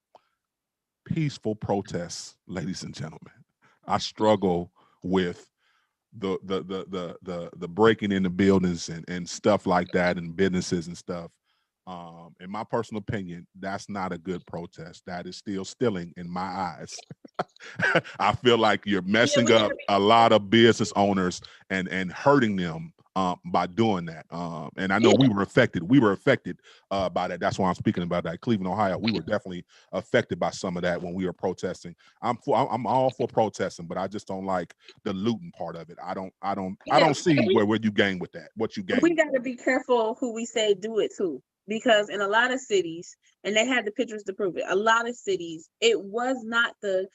peaceful protests, ladies and gentlemen, I struggle with the breaking into buildings and stuff like that and businesses and stuff. In my personal opinion, that's not a good protest. That is still stealing in my eyes. I feel like you're messing up a lot of business owners and hurting them by doing that. And I know we were affected. We were affected by that. That's why I'm speaking about that. Cleveland, Ohio, we were definitely affected by some of that when we were protesting. I'm all for protesting, but I just don't like the looting part of it. I don't see where you gain with that. What you gain. We got to be careful who we say do it to, because in a lot of cities, and they had the pictures to prove it, a lot of cities, it was not the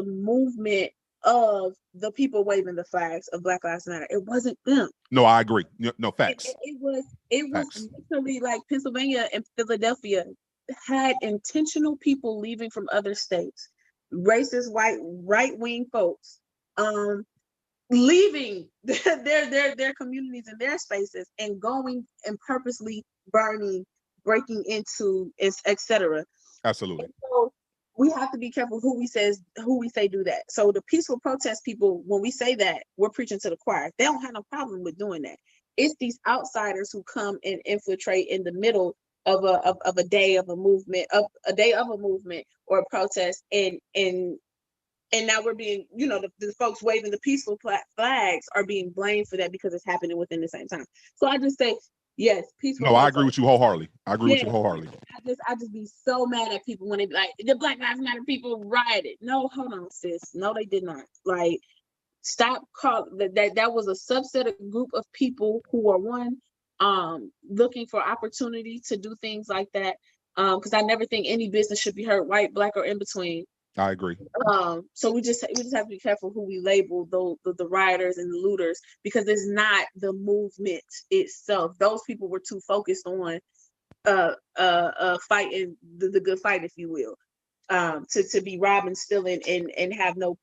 movement of the people waving the flags of Black Lives Matter. It wasn't them. No, I agree. No, facts. It was literally like Pennsylvania and Philadelphia had intentional people leaving from other states, racist white right-wing folks, leaving their communities and their spaces and going and purposely burning, breaking into, etc. Absolutely. So we have to be careful who we say do that. So the peaceful protest people, when we say that, we're preaching to the choir. They don't have no problem with doing that. It's these outsiders who come and infiltrate in the middle of a day of a movement, or a protest, and now we're being, the folks waving the peaceful flags are being blamed for that because it's happening within the same time. So I just say, yes, peaceful. No, I agree with you wholeheartedly. I just be so mad at people when they be like, the Black Lives Matter people rioted. No, hold on, sis. No, they did not. Like, stop calling that was a subset of group of people who are looking for opportunity to do things like that. Because I never think any business should be hurt, white, Black, or in between. I agree. So we just have to be careful who we label the rioters and the looters, because it's not the movement itself. Those people were too focused on fighting the good fight, if you will, to be robbing, stealing, and have no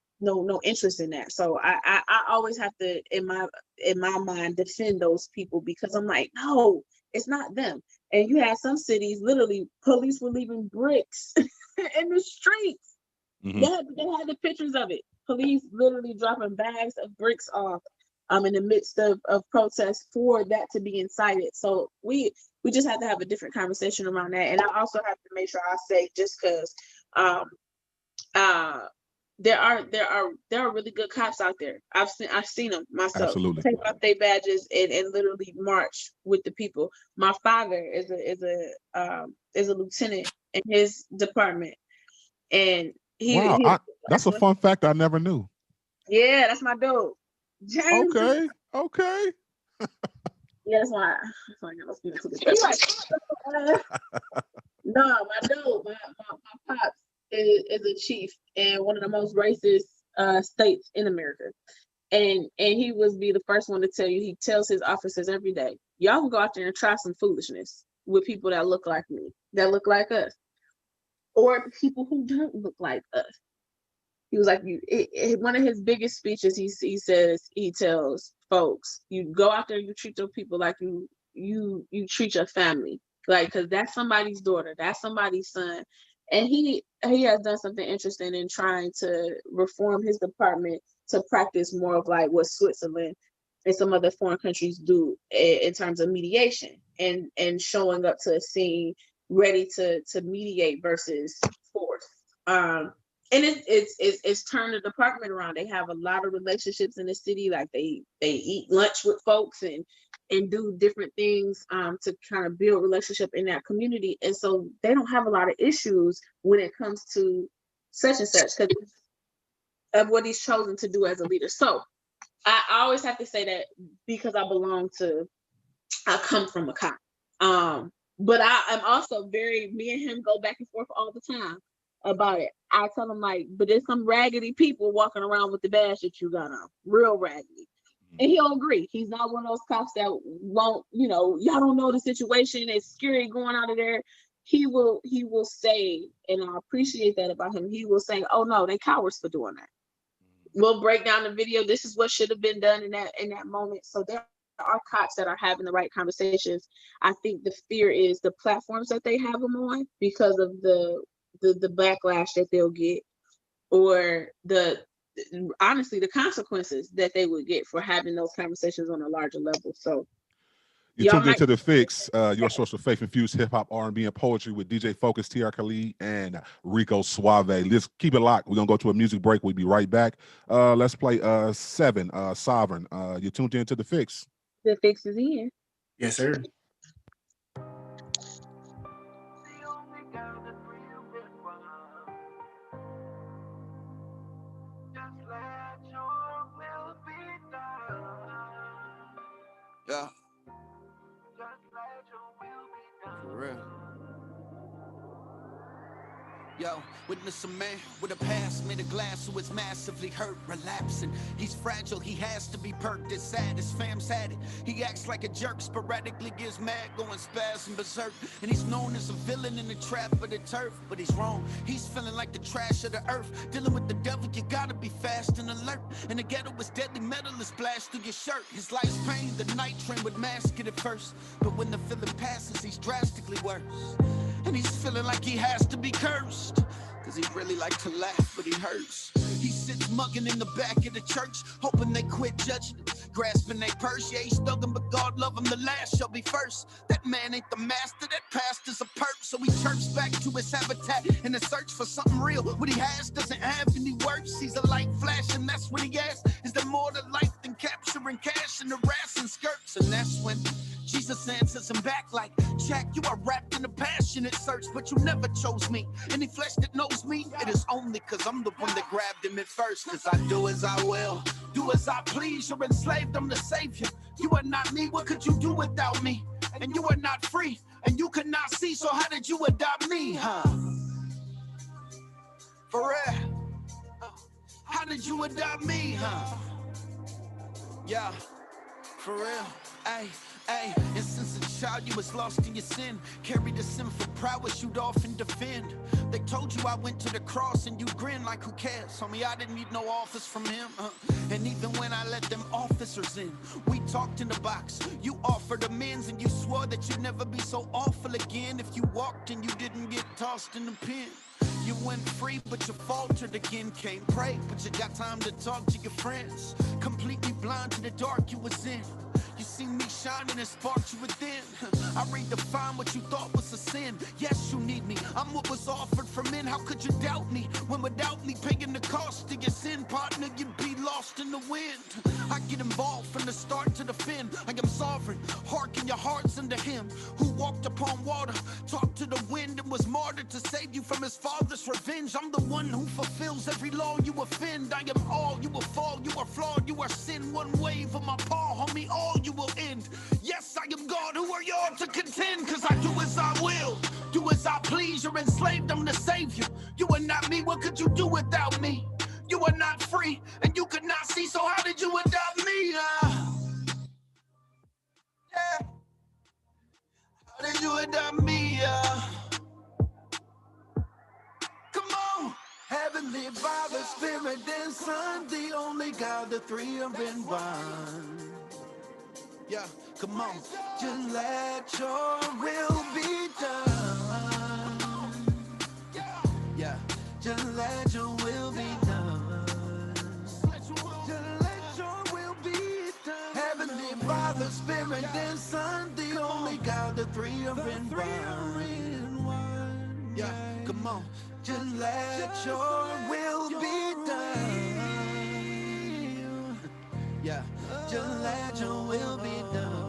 interest in that. So I always have to, in my mind, defend those people, because I'm like, no, it's not them. And you have some cities, literally, police were leaving bricks in the streets. Mm-hmm. They had the pictures of it. Police literally dropping bags of bricks off in the midst of protests for that to be incited. So we just have to have a different conversation around that. And I also have to make sure I say, just because there are really good cops out there. I've seen them myself. Absolutely. Take off their badges and literally march with the people. My father is a lieutenant in his department, and that's a fun fact I never knew. Yeah, that's my dude, James. Okay. Yeah, that's why I got no speaking to this. No, my dude, my pops is a chief in one of the most racist states in America, and he would be the first one to tell you. He tells his officers every day, y'all can go out there and try some foolishness with people that look like me, that look like us, or people who don't look like us. He was like, one of his biggest speeches, he tells folks, you go out there, you treat your people like you treat your family, like, because that's somebody's daughter, that's somebody's son. And he has done something interesting in trying to reform his department to practice more of like what Switzerland and some other foreign countries do in terms of mediation, and showing up to a scene ready to mediate versus force. And it's turned the department around. They have a lot of relationships in the city. Like they eat lunch with folks and do different things to kind of build relationship in that community. And so they don't have a lot of issues when it comes to such and such because of what he's chosen to do as a leader. So I always have to say that because I come from a cop. But I'm also me and him go back and forth all the time about it. I tell him like, but there's some raggedy people walking around with the badge that you got on, real raggedy. And he'll agree. He's not one of those cops that won't, y'all don't know the situation. It's scary going out of there. He will say, and I appreciate that about him. He will say, oh no, they cowards for doing that. We'll break down the video. This is what should have been done in that moment. So there are cops that are having the right conversations. I think the fear is the platforms that they have them on because of the backlash that they'll get, or honestly the consequences that they would get for having those conversations on a larger level. So You Y'all tuned might into the Fix, your source of faith-infused hip-hop, R&B, and poetry with DJ Focus, TR Khalid, and Rico Suave. Let's keep it locked. We're going to go to a music break. We'll be right back. Let's play 7, Sovereign. You tuned into the Fix. the Fix is in. Yes, sir. Yeah. For real. Yo, witness a man with a past made a glass who is massively hurt, relapsing. He's fragile, he has to be perked. It's sad, his fam's had it. He acts like a jerk, sporadically gets mad, going spasm berserk. And he's known as a villain in the trap of the turf, but he's wrong. He's feeling like the trash of the earth. Dealing with the devil, you gotta be fast and alert. And the ghetto is deadly metal is splashed through your shirt. His life's pain, the night train would mask it at first. But when the feeling passes, he's drastically worse. And he's feeling like he has to be cursed, cause he really like to laugh, but he hurts. He sits mugging in the back of the church, hoping they quit judging him, grasping their purse. Yeah, he's thugging, but God love him, the last shall be first. That man ain't the master, that pastor's a perp. So he chirps back to his habitat in the search for something real. What he has doesn't have any works. He's a light flash, and that's what he asks. Is there more to life than capturing cash and harassing skirts? And that's when Jesus answers him back like, Jack, you are wrapped in a passionate search, but you never chose me. Any flesh that knows me, it is only cause I'm the one that grabbed him at first. Cause I do as I will, do as I please. You're enslaved, I'm the savior. You are not me, what could you do without me? And you are not free, and you could not see, so how did you adopt me, huh? For real, how did you adopt me, huh? Yeah, for real, ayy. Ay, and since a child you was lost in your sin, carried the sinful prowess you'd often defend. They told you I went to the cross and you grin like who cares? Homie, I didn't need no office from him. And even when I let them officers in, we talked in the box. You offered amends and you swore that you'd never be so awful again if you walked and you didn't get tossed in the pen. You went free, but you faltered again. Can't pray, but you got time to talk to your friends. Completely blind to the dark you was in. You see me shining and sparked you within. I redefine what you thought was a sin. Yes, you need me. I'm what was offered for men. How could you doubt me? When without me paying the cost of your sin, partner, you'd be lost in the wind. I get involved from the start to the fin. I am sovereign. Hearken your hearts unto him who walked upon water, talked to the wind, and was martyred to save you from his father's revenge. I'm the one who fulfills every law you offend. I am all, you will fall, you are flawed, you are sin. One wave of my paw, homie, all you will end. Yes, I am God, who are y'all to contend? Cause I do as I will, do as I please. You're enslaved, I'm the savior. You are not me, what could you do without me? You are not free, and you could not see, so how did you adopt me? Yeah. How did you adopt me? Come on! Heavenly Father, Spirit, and Son, the only God, the three are in one. Yeah, come on. Just let your will be done. Yeah, just let your will be done. Just let your will be done. Heavenly Father, Spirit, and Son, the only God, the three are in one. Yeah, come on. Just let your will be done. Yeah, just let your will be done.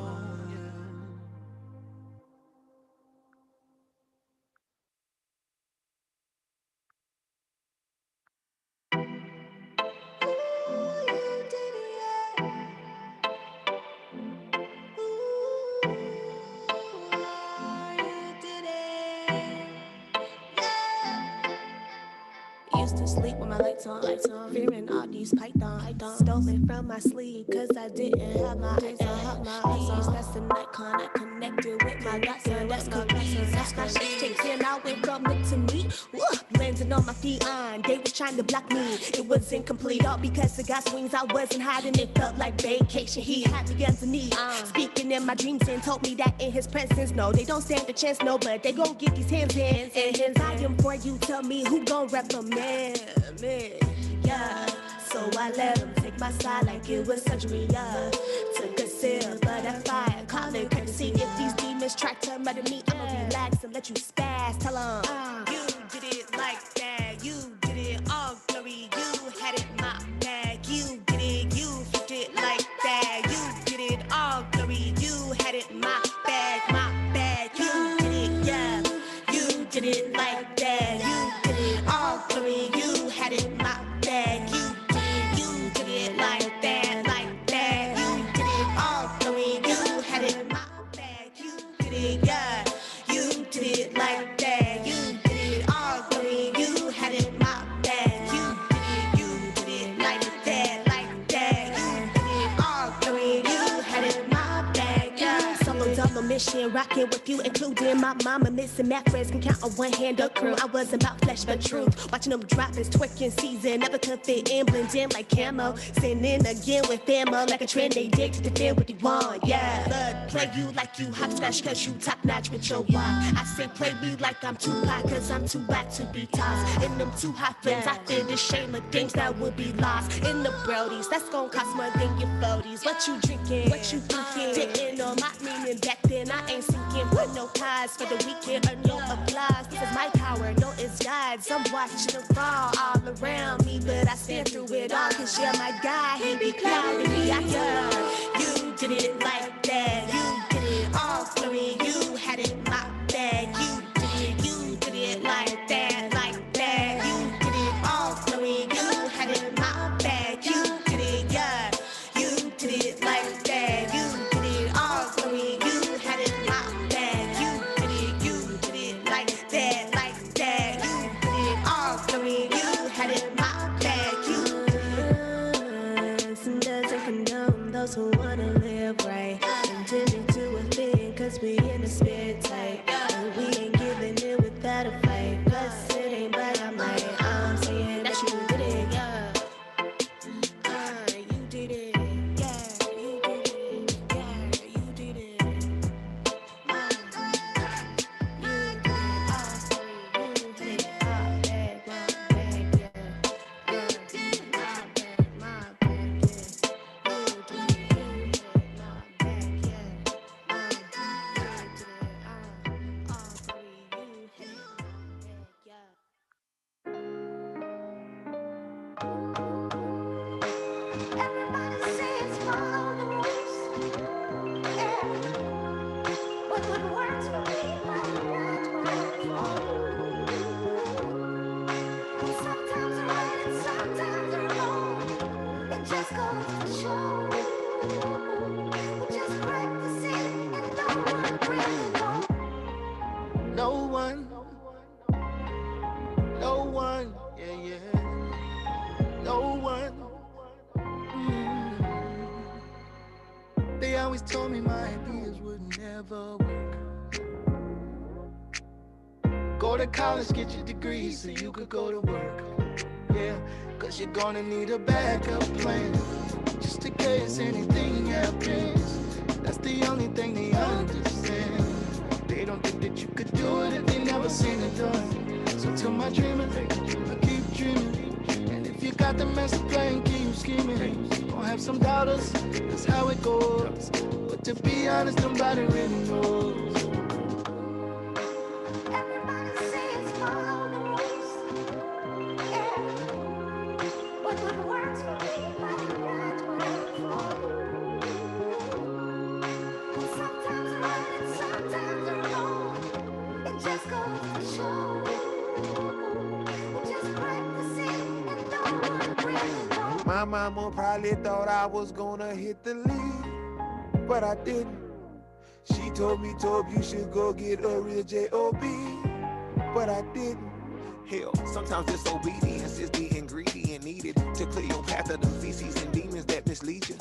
Used to sleep with my lights on, fearing all these pythons. Stole it from my sleep, cause I didn't have my eyes. That's the Nikon, I connected with my doctor. That's cool. That's my shit taken, I went from it to me. Landing on my feet on, they was trying to block me. It was incomplete, all because I got swings, I wasn't hiding. It felt like vacation, he had me underneath. Speaking in my dreams and told me that in his presence, no, they don't stand a chance, no, but they gon' get these hands in. And his I am for you, tell me who gon' recommend me, yeah. So I let him take my side like it was surgery, yeah. Took a Cell, butterfly, call it courtesy. If these demons try to murder me, I'ma relax and let you spaz. Tell 'em you did it like that. You did it all glory. You had it in my bag. You did it. You flipped it like that. You did it all glory. You had it in my bag. My bag. You did it, yeah. You did it like that. You did it all glory. You had it in my bag. You did it like that, like that. You did it all glory. You had it in my bag. You did it, yeah. You did it like that. You did it all glory. You had it in my bag. You did it like that, like that. You did it all glory. You had it in my bag, yeah. Solo double mission, rocking with you, including my mama. Missing math friends can count on one hand a crew. I wasn't about flesh but truth. Watching them drop is twerking season. Never could fit in, blend in like camo. Sinning again with famo, like a trend they dig to defend what they want. Yeah, blood play you like you hopscotch, cause you top notch with your walk. I say play me like I'm too hot, cause I'm too black to be tossed. In them two hot friends, I feel the shame of things that would be lost. In the Brodies, that's gonna cost more than your floaties. What you drinking? What you thinking? Didn't know my meaning back then. I ain't sinking for no pies for the weekend or no applause. This is my power, no it's God's. I'm watching them fall all around me, but I stand through it all. Cause you're my guy, he be clouding me. I heard you did it like that. You did it all glory. You had it in my bag. You did it like that, like that. You did it all glory. You had it in my bag. You did it, yeah. You did it like that. You did it all glory. You had it in my bag. You did it like that, like that. You did it all glory. You had it in my bag. Sin doesn't condone those who wanna live right. And did it to a thing, cause we in the spirit tight. And we ain't giving in without a fight. Plus it ain't by our might. I'm saying that you did it, yeah. You did it, yeah. You did it, yeah. You did it. You did it all for you. You did it all bag, my bag, yeah. No one, no one, yeah, yeah, no one. They always told me my ideas would never work. Go to college, get your degree so you could go to work. Yeah, cause you're gonna need a backup plan, just in case anything happens. That's the only thing they understand. They don't think that you could do it if they never seen it done. So to my dreamers, I keep dreaming. And if you got the master plan, keep scheming. Gonna have some doubters, that's how it goes. But to be honest, nobody really knows. Everybody says follow the rules. Yeah. What works for me might not work for you. Sometimes right and sometimes wrong. It just goes to show. Just practice it and no one really knows. My mama probably thought I was gonna hit the lead, but I didn't. She told me, Tob, you should go get a real J.O.B., but I didn't. Hell, sometimes disobedience is the ingredient needed to clear your path of the feces and demons that mislead you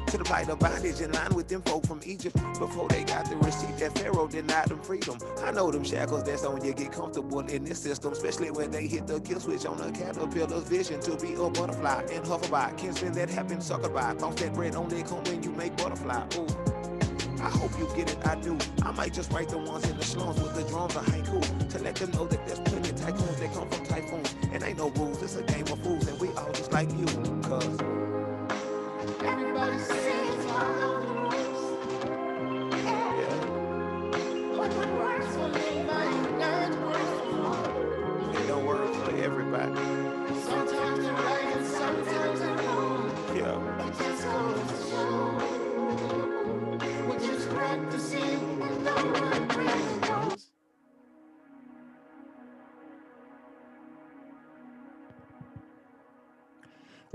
to the plight of bondage in line with them folk from Egypt. Before they got the receipt that Pharaoh denied them freedom. I know them shackles that's on you get comfortable in this system, especially when they hit the kill switch on a caterpillar's vision to be a butterfly and hover by. Kinsmen that have been suckered by, toss that bread on their come when you make butterfly. Ooh. I hope you get it, I do. I might just write the ones in the slums with the drums of haiku to let them know that there's plenty of tycoons that come from typhoons. And ain't no rules, it's a game of fools, and we all just like you. Cause everybody says follow the rules.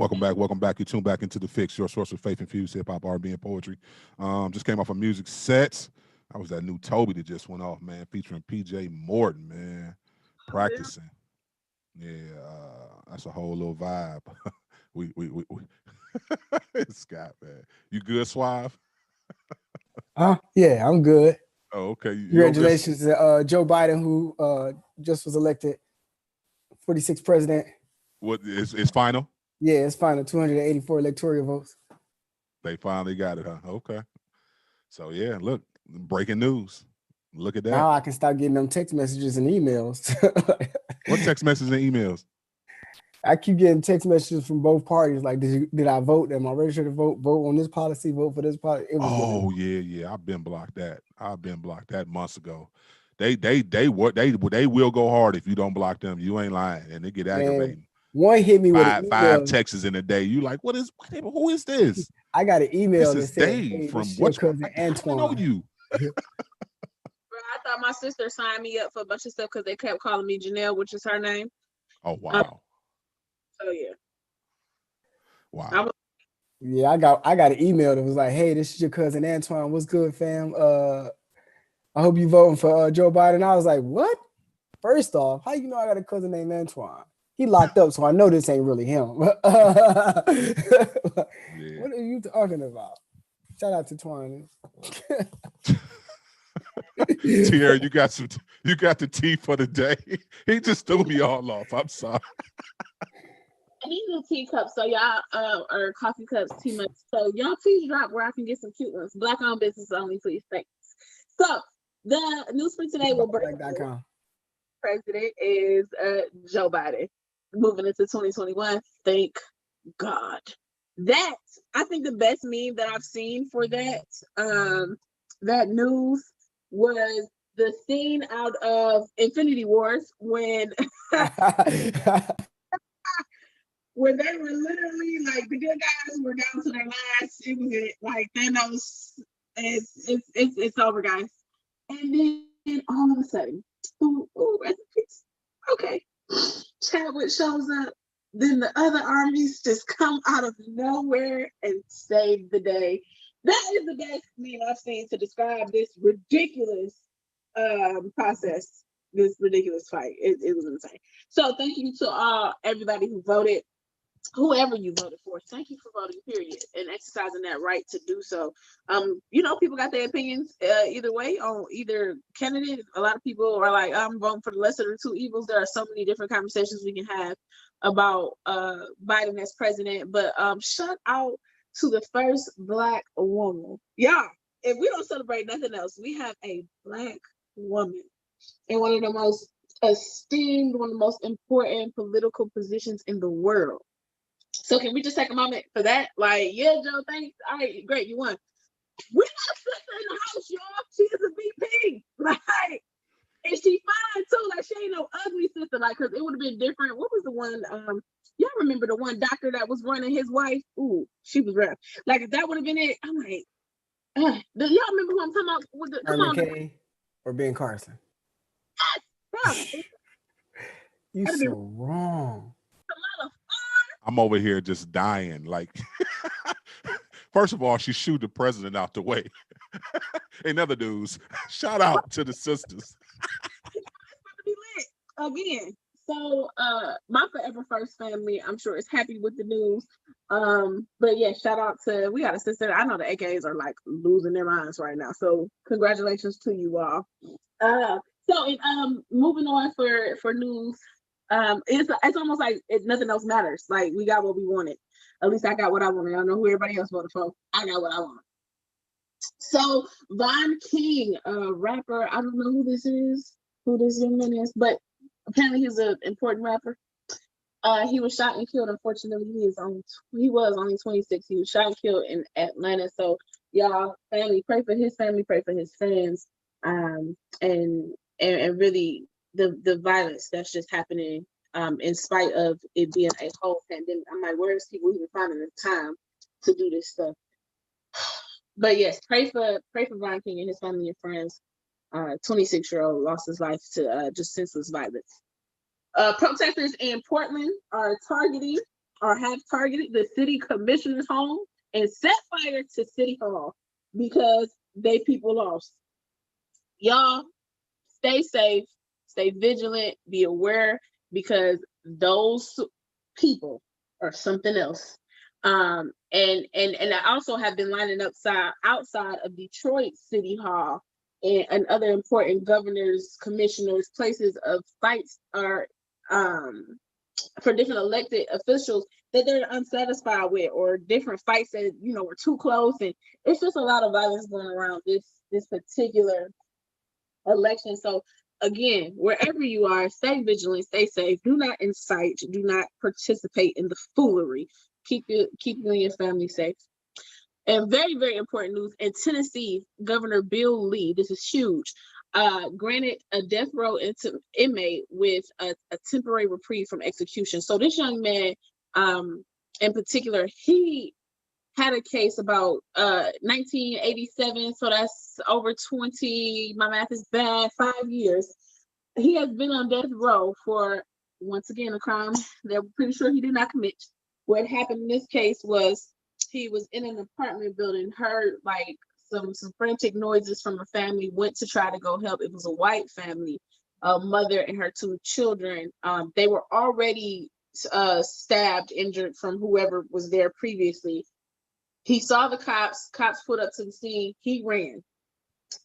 Welcome back. You tune back into the Fixx, your source of faith-infused hip-hop, R&B, and poetry. Just came off a music set. That was that new Toby that just went off, man, featuring PJ Morton, man, practicing. Yeah, that's a whole little vibe. we Scott, man. You good, Suave? Yeah, I'm good. Oh, okay. Congratulations to Joe Biden, who just was elected 46th president. What is final? Yeah, it's final. 284 electoral votes. They finally got it, huh? Okay. So yeah, look, breaking news. Look at that. Now I can stop getting them text messages and emails. What text messages and emails? I keep getting text messages from both parties. Like, did I vote? Am I registered to vote? Vote on this policy. Vote for this policy. It was yeah. I've been blocked that months ago. They will go hard if you don't block them. You ain't lying, and they get aggravating. One hit me with an email. 5 texts in a day. You like, who is this? I got an email this that said, Dave hey, from what cousin Antoine. I know you. Bro, I thought my sister signed me up for a bunch of stuff because they kept calling me Janelle, which is her name. Oh wow. So yeah. Wow. Yeah, I got an email that was like, hey, this is your cousin Antoine. What's good, fam? I hope you voting for Joe Biden. I was like, what? First off, how you know I got a cousin named Antoine? He locked up, so I know this ain't really him. What are you talking about? Shout out to Twine. Tierra, you got the tea for the day. He just threw me all off. I'm sorry. I need new teacups, so y'all or coffee cups, tea mugs. So y'all please drop where I can get some cute ones. Black owned business only, please. Thanks. So the news for today will break. President is Joe Biden. Moving into 2021, thank God. That I think the best meme that I've seen for that that news was the scene out of Infinity Wars when where they were literally like the good guys were down to their last. It was like Thanos. It's over, guys. And then all of a sudden, okay, Chadwick shows up. Then the other armies just come out of nowhere and save the day. That is the best meme I've seen to describe this ridiculous process, this ridiculous fight. It was insane. So thank you to everybody who voted. Whoever you voted for, thank you for voting, period, and exercising that right to do so. People got their opinions either way on either candidate. A lot of people are like, I'm voting for the lesser of the two evils. There are so many different conversations we can have about Biden as president, but shout out to the first Black woman. Yeah, if we don't celebrate nothing else, we have a Black woman in one of the most esteemed, one of the most important political positions in the world. So can we just take a moment for that? Like, yeah, Joe, thanks. All right, great, you won. We got a sister in the house, y'all. She is a VP. Like, and she fine too. Like, she ain't no ugly sister. Like, cause it would have been different. What was the one? Y'all remember the one doctor that was running his wife? Ooh, she was rough. Like, if that would have been it, I'm like, do y'all remember who I'm talking about? With the, come on, McKay or Ben Carson? Yes, You so wrong. I'm over here just dying. Like, first of all, she shooed the president out the way. In other news, shout out to the sisters. Again, so my Forever First family, I'm sure is happy with the news. But yeah, shout out to, we got a sister. I know the AKs are like losing their minds right now. So congratulations to you all. Moving on for news. It's almost like nothing else matters. Like, we got what we wanted. At least I got what I wanted. I don't know who everybody else voted for. I got what I want. So Von King, a rapper, I don't know who this young man is, but apparently he's an important rapper. He was shot and killed. Unfortunately, he was only 26. He was shot and killed in Atlanta. So y'all, family, pray for his family, pray for his fans, and really the violence that's just happening, in spite of it being a whole pandemic. I'm like, where's people even finding the time to do this stuff? But yes, pray for Von King and his family and friends. 26-year-old lost his life to just senseless violence. Protesters in Portland are targeting or have targeted the city commissioner's home and set fire to City Hall because they people lost. Y'all stay safe, stay vigilant, be aware because those people are something else. And I also have been lining up outside of Detroit City Hall and other important governors, commissioners, places of fights are for different elected officials that they're unsatisfied with, or different fights that were too close, and it's just a lot of violence going around this particular election. So again, wherever you are, stay vigilant, stay safe. Do not incite, do not participate in the foolery. Keep you and your family safe. And very, very important news in Tennessee, Governor Bill Lee, this is huge, granted a death row inmate with a temporary reprieve from execution. So this young man, in particular, he had a case about 1987, so that's over 20, my math is bad, 5 years. He has been on death row for, once again, a crime that we're pretty sure he did not commit. What happened in this case was he was in an apartment building, heard like some frantic noises from a family, went to try to go help. It was a white family, a mother and her 2 children. They were already stabbed, injured from whoever was there previously. He saw the cops pulled up to the scene, he ran.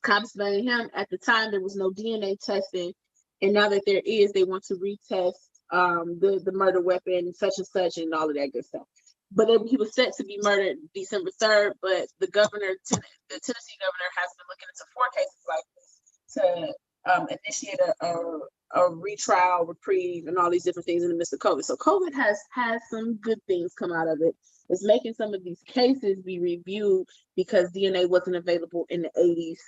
Cops blamed him. At the time, there was no DNA testing. And now that there is, they want to retest the murder weapon, such and such, and all of that good stuff. But he was set to be murdered December 3rd, but the Tennessee governor has been looking into 4 cases like this to initiate a retrial, reprieve, and all these different things in the midst of COVID. So COVID has had some good things come out of it. It's making some of these cases be reviewed because DNA wasn't available in the 80s,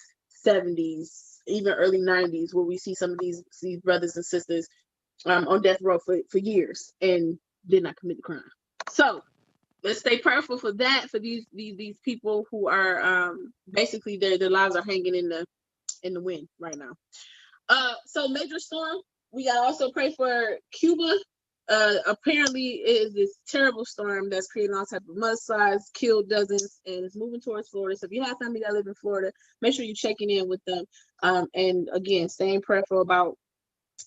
70s, even early 90s, where we see some of these brothers and sisters on death row for years and did not commit the crime. So let's stay prayerful for that, for these people who are basically their lives are hanging in the wind right now. So major storm, we gotta also pray for Cuba. Apparently it is this terrible storm that's creating all type of mudslides, killed dozens, and it's moving towards Florida. So if you have family that live in Florida, make sure you're checking in with them. And again, staying prayerful about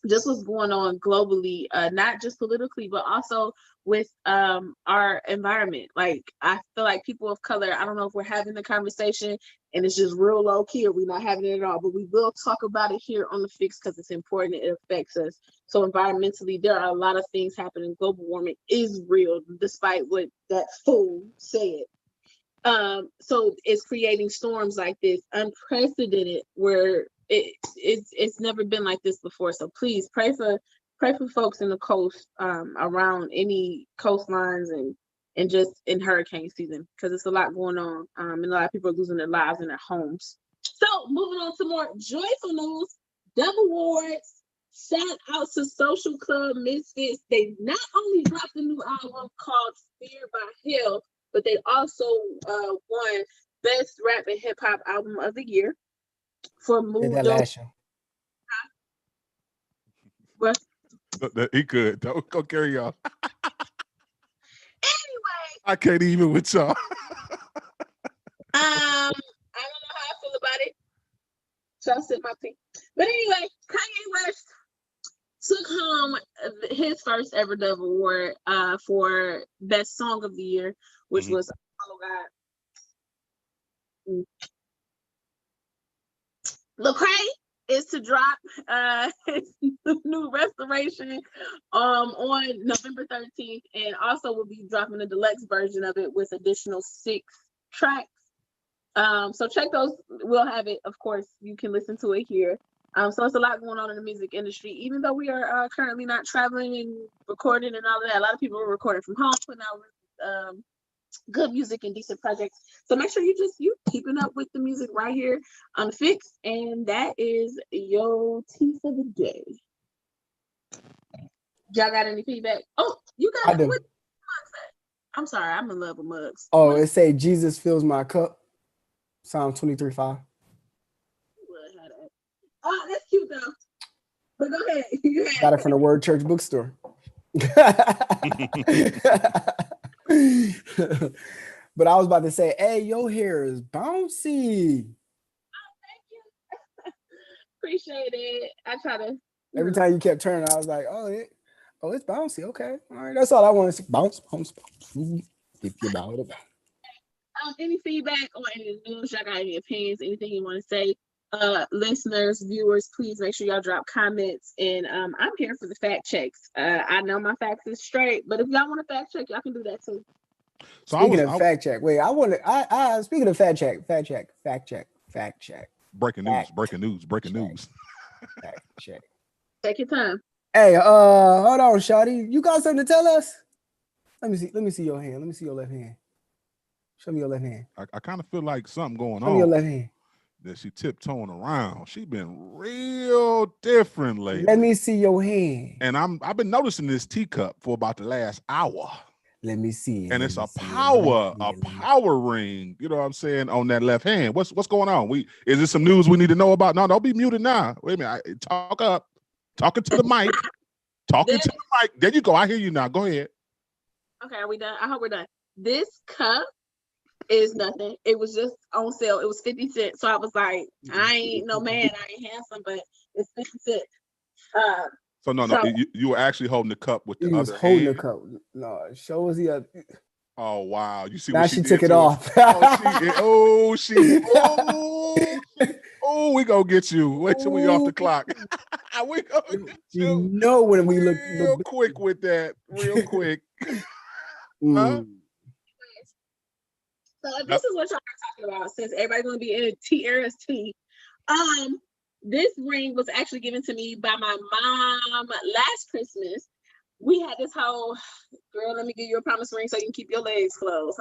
just what's going on globally, not just politically, but also with our environment. Like, I feel like people of color, I don't know if we're having the conversation and it's just real low key, or we're not having it at all, but we will talk about it here on the Fixx because it's important. It affects us. So environmentally, there are a lot of things happening. Global warming is real, despite what that fool said. So it's creating storms like this, unprecedented, where it's never been like this before. So please pray for folks in the coast, around any coastlines and just in hurricane season, because it's a lot going on, and a lot of people are losing their lives in their homes. So moving on to more joyful news, Dove Awards. Shout out to Social Club Misfits. They not only dropped a new album called Fear by Hell, but they also won Best Rap and Hip Hop Album of the Year for Mood. That last show. Well, He could. Don't go carry y'all. Anyway, I can't even with y'all. I don't know how I feel about it. So I'll sip my tea. But anyway, Kanye West took home his first ever Dove Award for Best Song of the Year, which was "Oh God." Lecrae is to drop his new restoration on November 13th, and also will be dropping a deluxe version of it with additional 6 tracks. So check those. We'll have it, of course. You can listen to it here. So it's a lot going on in the music industry, even though we are currently not traveling and recording and all of that. A lot of people are recording from home, putting out good music and decent projects. So make sure you keeping up with the music right here on the Fixx, and that is your tea for the day. Y'all got any feedback? Oh, you got it. I'm sorry, I'm in love with mugs. Oh, it say Jesus fills my cup. Psalm 23:5. Oh, that's cute though. But go ahead. Got it from the Word Church bookstore. But I was about to say, hey, your hair is bouncy. Thank you. Appreciate it. I try to. Every time you kept turning, I was like, it's bouncy. Okay. All right. That's all I want to see. Bounce, bounce, bounce. If you bounce it. Any feedback or any news, y'all got any opinions, anything you want to say? Listeners, viewers, please make sure y'all drop comments. And I'm here for the fact checks. I know my facts is straight, but if y'all want to fact check, y'all can do that too. So speaking of fact check, wait, speaking of fact check. Breaking news. Fact check. Take your time. Hey, hold on, Shawty. You got something to tell us? Let me see your hand. Let me see your left hand. Show me your left hand. I kind of feel like something going Show me your left hand. That she tiptoeing around. She been real different lately. Let me see your hand. And I've been noticing this teacup for about the last hour. Let me see it. And it's a power ring, you know what I'm saying, on that left hand. What's going on? Is there some news we need to know about? No, don't be muted now. Wait a minute. Talk up. Talking to the mic. Talking to the mic. There you go. I hear you now. Go ahead. Okay, are we done? I hope we're done. This cup is nothing. It was just on sale. It was 50 cents. So I was like, I ain't no man. I ain't handsome, but it's 50 cents. So you were actually holding the cup with the other hand. He was holding the cup. No, show us the other. Oh wow! You see now what she took it off. We gonna get you. Wait till we off the clock. We gonna get you. You know when we look real quick with that. Real quick. Huh? So this is what y'all are talking about. Since everybody's gonna be in TRST, this ring was actually given to me by my mom last Christmas. We had this whole, girl, let me give you a promise ring so you can keep your legs closed.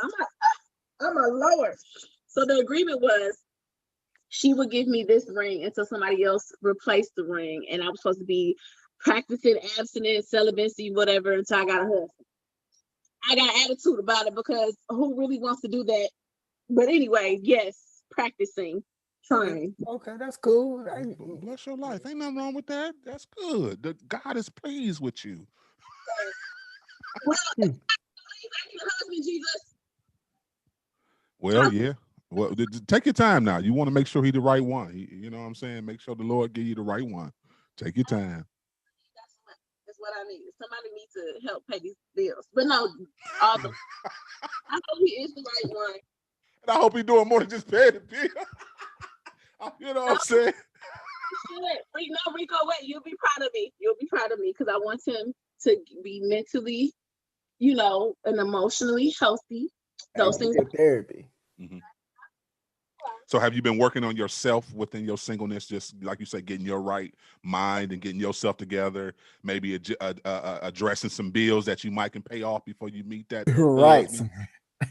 I'm a Lord. So the agreement was she would give me this ring until somebody else replaced the ring. And I was supposed to be practicing abstinence, celibacy, whatever, until I got a husband. I got an attitude about it because who really wants to do that? But anyway, yes, practicing. Trying. Okay, that's cool. Bless your life. Ain't nothing wrong with that. That's good. God is pleased with you. Well, husband, Jesus. Well, yeah. Well, take your time now. You want to make sure he's the right one. You know what I'm saying? Make sure the Lord give you the right one. Take your time. That's what I need. Somebody needs to help pay these bills. But no, I hope he is the right one. And I hope he's doing more than just paying the bill. You know what I'm saying? No, Rico, wait, you'll be proud of me. You'll be proud of me because I want him to be mentally, and emotionally healthy. Those things. Therapy. Mm-hmm. So have you been working on yourself within your singleness, just like you say, getting your right mind and getting yourself together, maybe addressing some bills that you might can pay off before you meet that? Right. I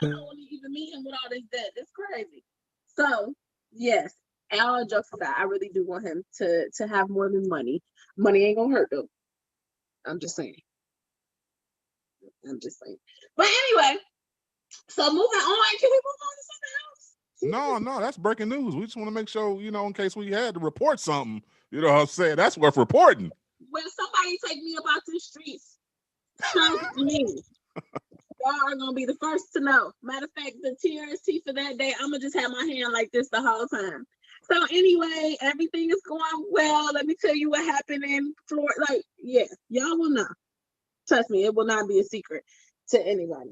don't want to even meet him with all this debt. It's crazy. So, yes, all jokes aside, I really do want him to have more than money. Money ain't gonna hurt though. I'm just saying. But anyway, so moving on. Can we move on to something else? No, that's breaking news. We just want to make sure, in case we had to report something, you know what I'm saying? That's worth reporting. When somebody take me about the streets, trust me. Y'all are gonna be the first to know. Matter of fact, the TRST for that day, I'm gonna just have my hand like this the whole time. So anyway, everything is going well. Let me tell you what happened in Florida. Like, yeah, y'all will know. Trust me, it will not be a secret to anybody.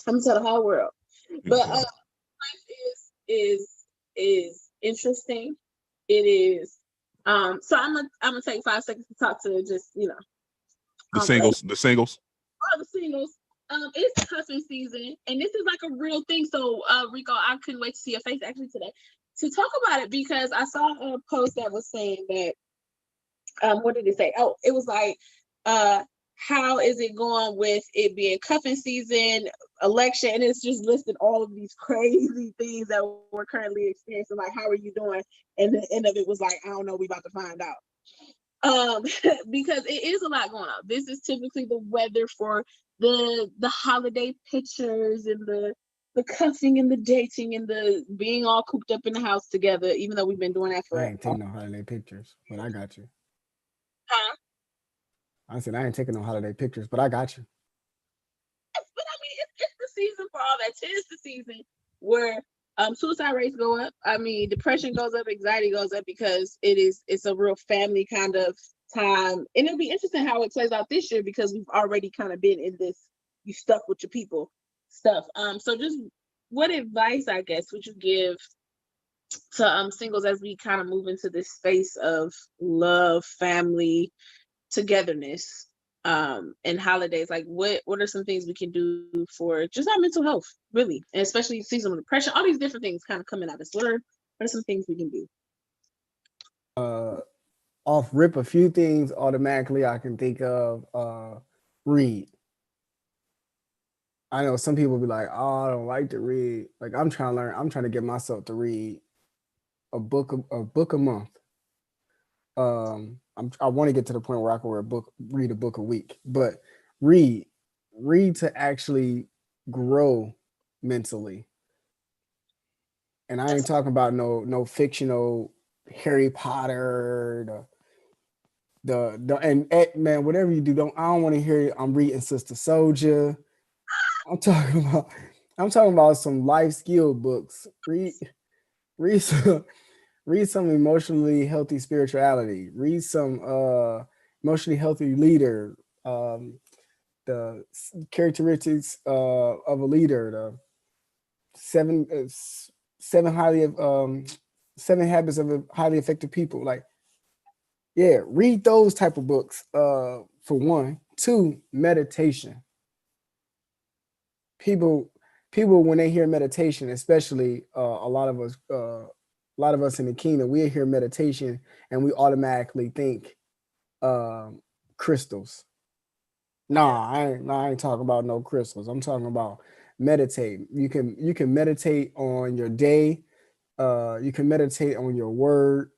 I'm gonna tell the whole world. But life is interesting. It is. So I'm gonna take 5 seconds to talk to just the singles. All the singles. It's cuffing season, and this is like a real thing. So, Rico, I couldn't wait to see your face actually today to talk about it because I saw a post that was saying that, what did it say? Oh, it was like, how is it going with it being cuffing season, election, and it's just listed all of these crazy things that we're currently experiencing. Like, how are you doing? And the end of it was like, I don't know, we about to find out. Because it is a lot going on. This is typically the weather for the holiday pictures and the cuffing and the dating and the being all cooped up in the house together, even though we've been doing that for. I ain't taking no holiday pictures, but I got you. Huh? I said I ain't taking no holiday pictures, but I got you. But I mean, it's the season for all that. Tis the season where suicide rates go up. I mean, depression goes up, anxiety goes up because it's a real family kind of time. And it'll be interesting how it plays out this year because we've already kind of been in this you stuck with your people stuff. So just what advice, I guess, would you give to singles as we kind of move into this space of love, family, togetherness, and holidays? Like what are some things we can do for just our mental health, really, and especially seasonal depression, all these different things kind of coming at us. What are some things we can do? Off rip, a few things automatically I can think of. Read. I know some people be like, oh, I don't like to read. Like I'm trying to learn. I'm trying to get myself to read a book a month. I want to get to the point where I can read a book a week, but read to actually grow mentally. And I ain't talking about no fictional Harry Potter, man, whatever you do, I don't want to hear I'm reading Sister Soldier. I'm talking about some life skill books. Read some emotionally healthy spirituality. Read some emotionally healthy leader. The characteristics of a leader. The seven habits of highly effective people. Like, yeah, read those type of books. For one. Two, meditation. People when they hear meditation, especially a lot of us in the kingdom, we hear meditation and we automatically think crystals. I ain't talking about no crystals. I'm talking about meditate. You can meditate on your day. You can meditate on your word.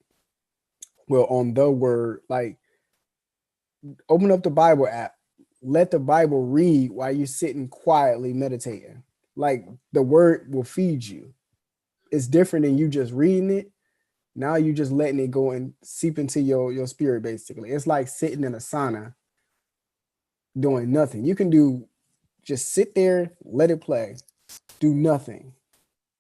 Well, on the word, like open up the Bible app. Let the Bible read while you're sitting quietly meditating. Like the word will feed you. It's different than you just reading it. Now you just letting it go and seep into your spirit, basically. It's like sitting in a sauna doing nothing. You can just sit there, let it play, do nothing.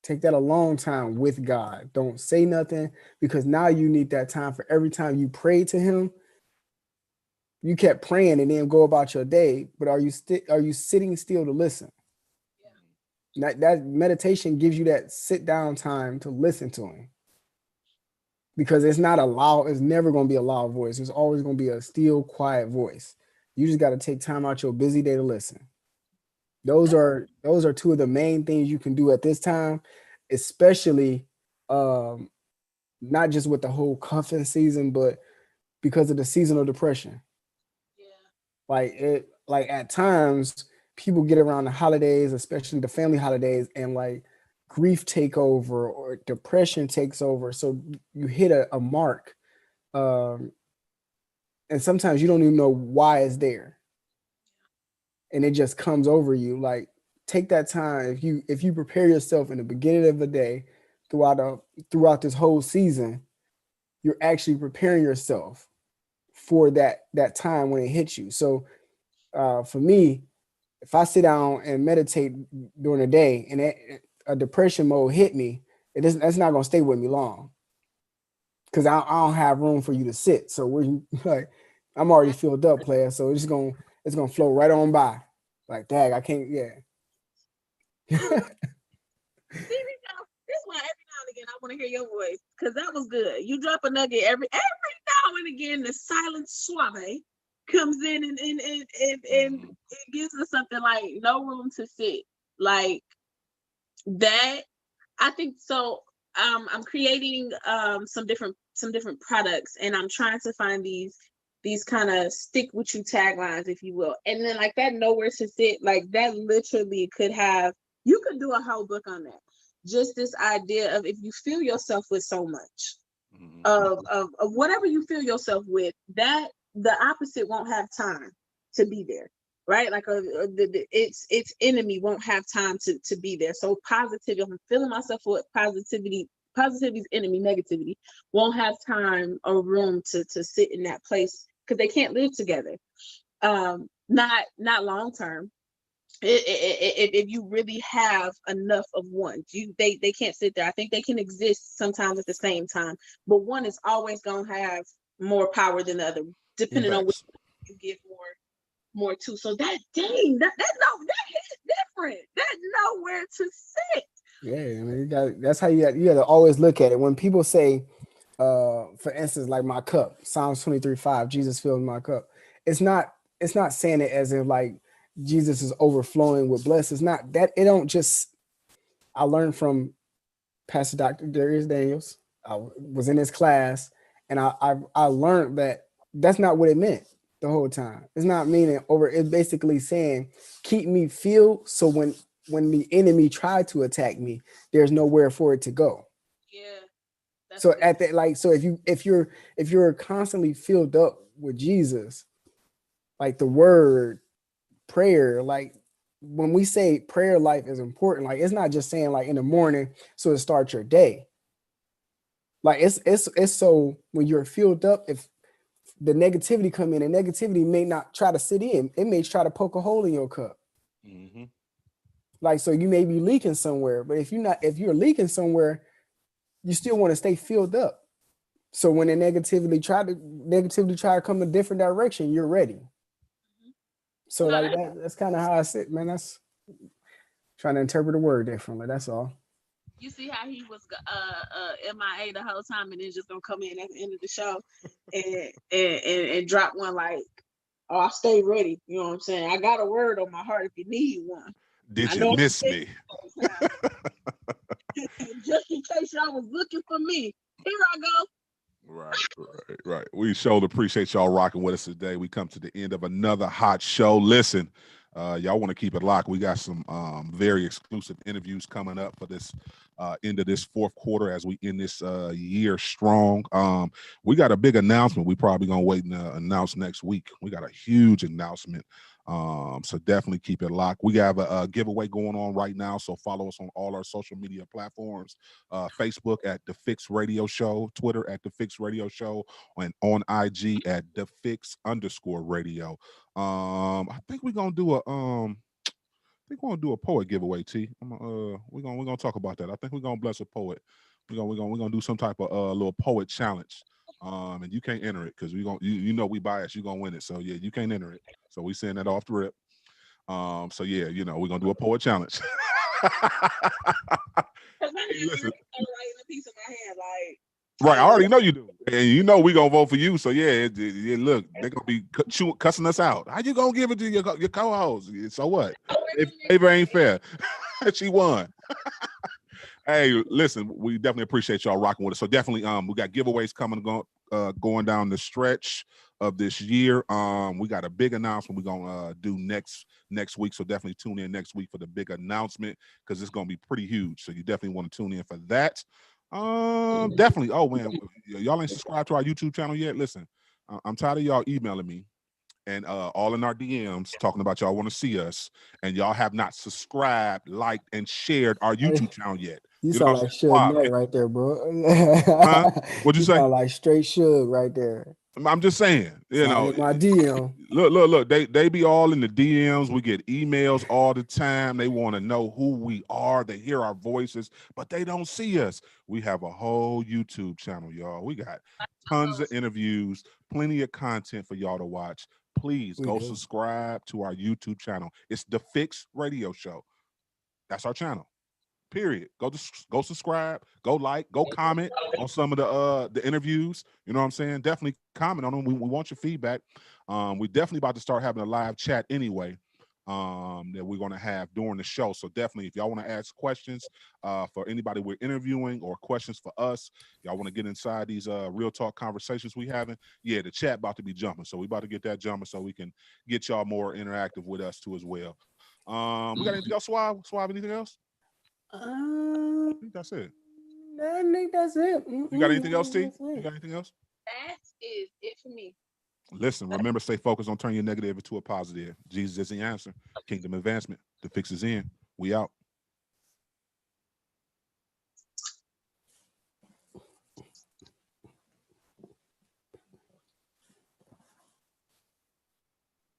Take that alone time with God. Don't say nothing, because now you need that time for every time you pray to him. You kept praying and then go about your day, but are you sitting still to listen? Yeah. That meditation gives you that sit down time to listen to him. Because it's not it's never going to be a loud voice. It's always going to be a still, quiet voice. You just got to take time out your busy day to listen. Those are two of the main things you can do at this time, especially not just with the whole cuffing season, but because of the seasonal depression. Yeah. Like at times people get around the holidays, especially the family holidays, and like grief take over or depression takes over. So you hit a mark. And sometimes you don't even know why it's there. And it just comes over you. Like, take that time. If you prepare yourself in the beginning of the day throughout this whole season, you're actually preparing yourself for that time when it hits you. So for me, if I sit down and meditate during the day and a depression mode hit me, that's not gonna stay with me long, because I don't have room for you to sit. So we're like, I'm already filled up, player. So it's gonna flow right on by. Like, dang, I can't. Yeah. See, this is why every now and again I want to hear your voice, because that was good. You drop a nugget every now and again. The silent suave comes in and it gives us something like no room to sit, like that. I think so. I'm creating some different products, and I'm trying to find these kind of stick with you taglines, if you will. And then like that nowhere to sit, like that literally you could do a whole book on that. Just this idea of, if you feel yourself with so much of whatever you feel yourself with, that the opposite won't have time to be there, right? Like its enemy won't have time to be there. So positivity, if I'm feeling myself with positivity's enemy, negativity, won't have time or room to sit in that place, because they can't live together. Not long term. If you really have enough of one, they can't sit there. I think they can exist sometimes at the same time, but one is always gonna have more power than the other, depending on what you give more to. So that hits different. That's nowhere to sit. Yeah, I mean, that's how you got to always look at it. When people say, for instance, like my cup, Psalms 23:5, Jesus fills my cup. It's not saying it as if like Jesus is overflowing with blessings. Not that it don't just. I learned from Pastor Dr. Darius Daniels. I was in his class, and I learned that that's not what it meant the whole time. It's not meaning over. It's basically saying keep me filled, so when the enemy tried to attack me, there's nowhere for it to go. Yeah. So at that, like, so if you're constantly filled up with Jesus, like the word, prayer, like when we say prayer life is important, like it's not just saying like in the morning so it starts your day. Like it's so when you're filled up, if the negativity come in, and negativity may not try to sit in, it may try to poke a hole in your cup. Mm-hmm. Like, so you may be leaking somewhere, but if you're leaking somewhere, you still want to stay filled up. So when the negativity try to come a different direction, you're ready. So like that's kind of how I sit, man. That's trying to interpret the word differently. That's all. You see how he was MIA the whole time, and then just gonna come in at the end of the show and drop one like, "Oh, I stay ready." You know what I'm saying? I got a word on my heart if you need one. Did you miss me? Just in case y'all was looking for me, here I go. Right. We sure appreciate y'all rocking with us today. We come to the end of another hot show. Listen, y'all want to keep it locked. We got some very exclusive interviews coming up for this end of this fourth quarter as we end this year strong. We got a big announcement. We probably gonna wait and announce next week. We got a huge announcement. So definitely keep it locked. We have a giveaway going on right now, so follow us on all our social media platforms. Facebook at the Fixx Radio Show, Twitter at the Fixx Radio Show, and on IG at the Fixx_radio. I think we're gonna do a poet giveaway. We're gonna talk about that. I think we're gonna bless a poet. We're gonna do some type of little poet challenge. And you can't enter it because you know we bias. You're gonna win it. So yeah, you can't enter it. So we send that off the rip. So yeah, we're gonna do a poet challenge. Listen. Right, I already know you do, and you know we gonna vote for you. So yeah, look, they're gonna be cussing us out. How you gonna give it to your co-host? So what? If favor ain't fair, she won. Hey, listen, we definitely appreciate y'all rocking with us. So definitely, we got giveaways going down the stretch of this year. We got a big announcement we're gonna do next week. So definitely tune in next week for the big announcement because it's gonna be pretty huge. So you definitely want to tune in for that. Definitely. Oh man, y'all ain't subscribed to our YouTube channel yet. Listen, I'm tired of y'all emailing me and all in our DMs talking about y'all want to see us, and y'all have not subscribed, liked, and shared our YouTube channel yet. You sound like Suge Knight right there, bro. Huh? What'd you say? Sound like straight Suge right there. I'm just saying, my DM. Look, they be all in the DMs. We get emails all the time. They want to know who we are. They hear our voices, but they don't see us. We have a whole YouTube channel, y'all. We got tons of interviews, plenty of content for y'all to watch. Please go subscribe to our YouTube channel. It's the Fixx Radio Show. That's our channel. Period. Go subscribe, go like, go comment on some of the interviews. You know what I'm saying? Definitely comment on them. We want your feedback. We're definitely about to start having a live chat anyway that we're going to have during the show. So definitely, if y'all want to ask questions for anybody we're interviewing or questions for us, y'all want to get inside these real talk conversations we having, the chat about to be jumping. So we about to get that jumping so we can get y'all more interactive with us too as well. We got anything else, Suave? Suave, anything else? I think that's it. I think that's it. You got anything else, T? You got anything else? That is it for me. Listen, remember, stay focused on turning your negative into a positive. Jesus is the answer. Kingdom advancement. The Fixx is in. We out.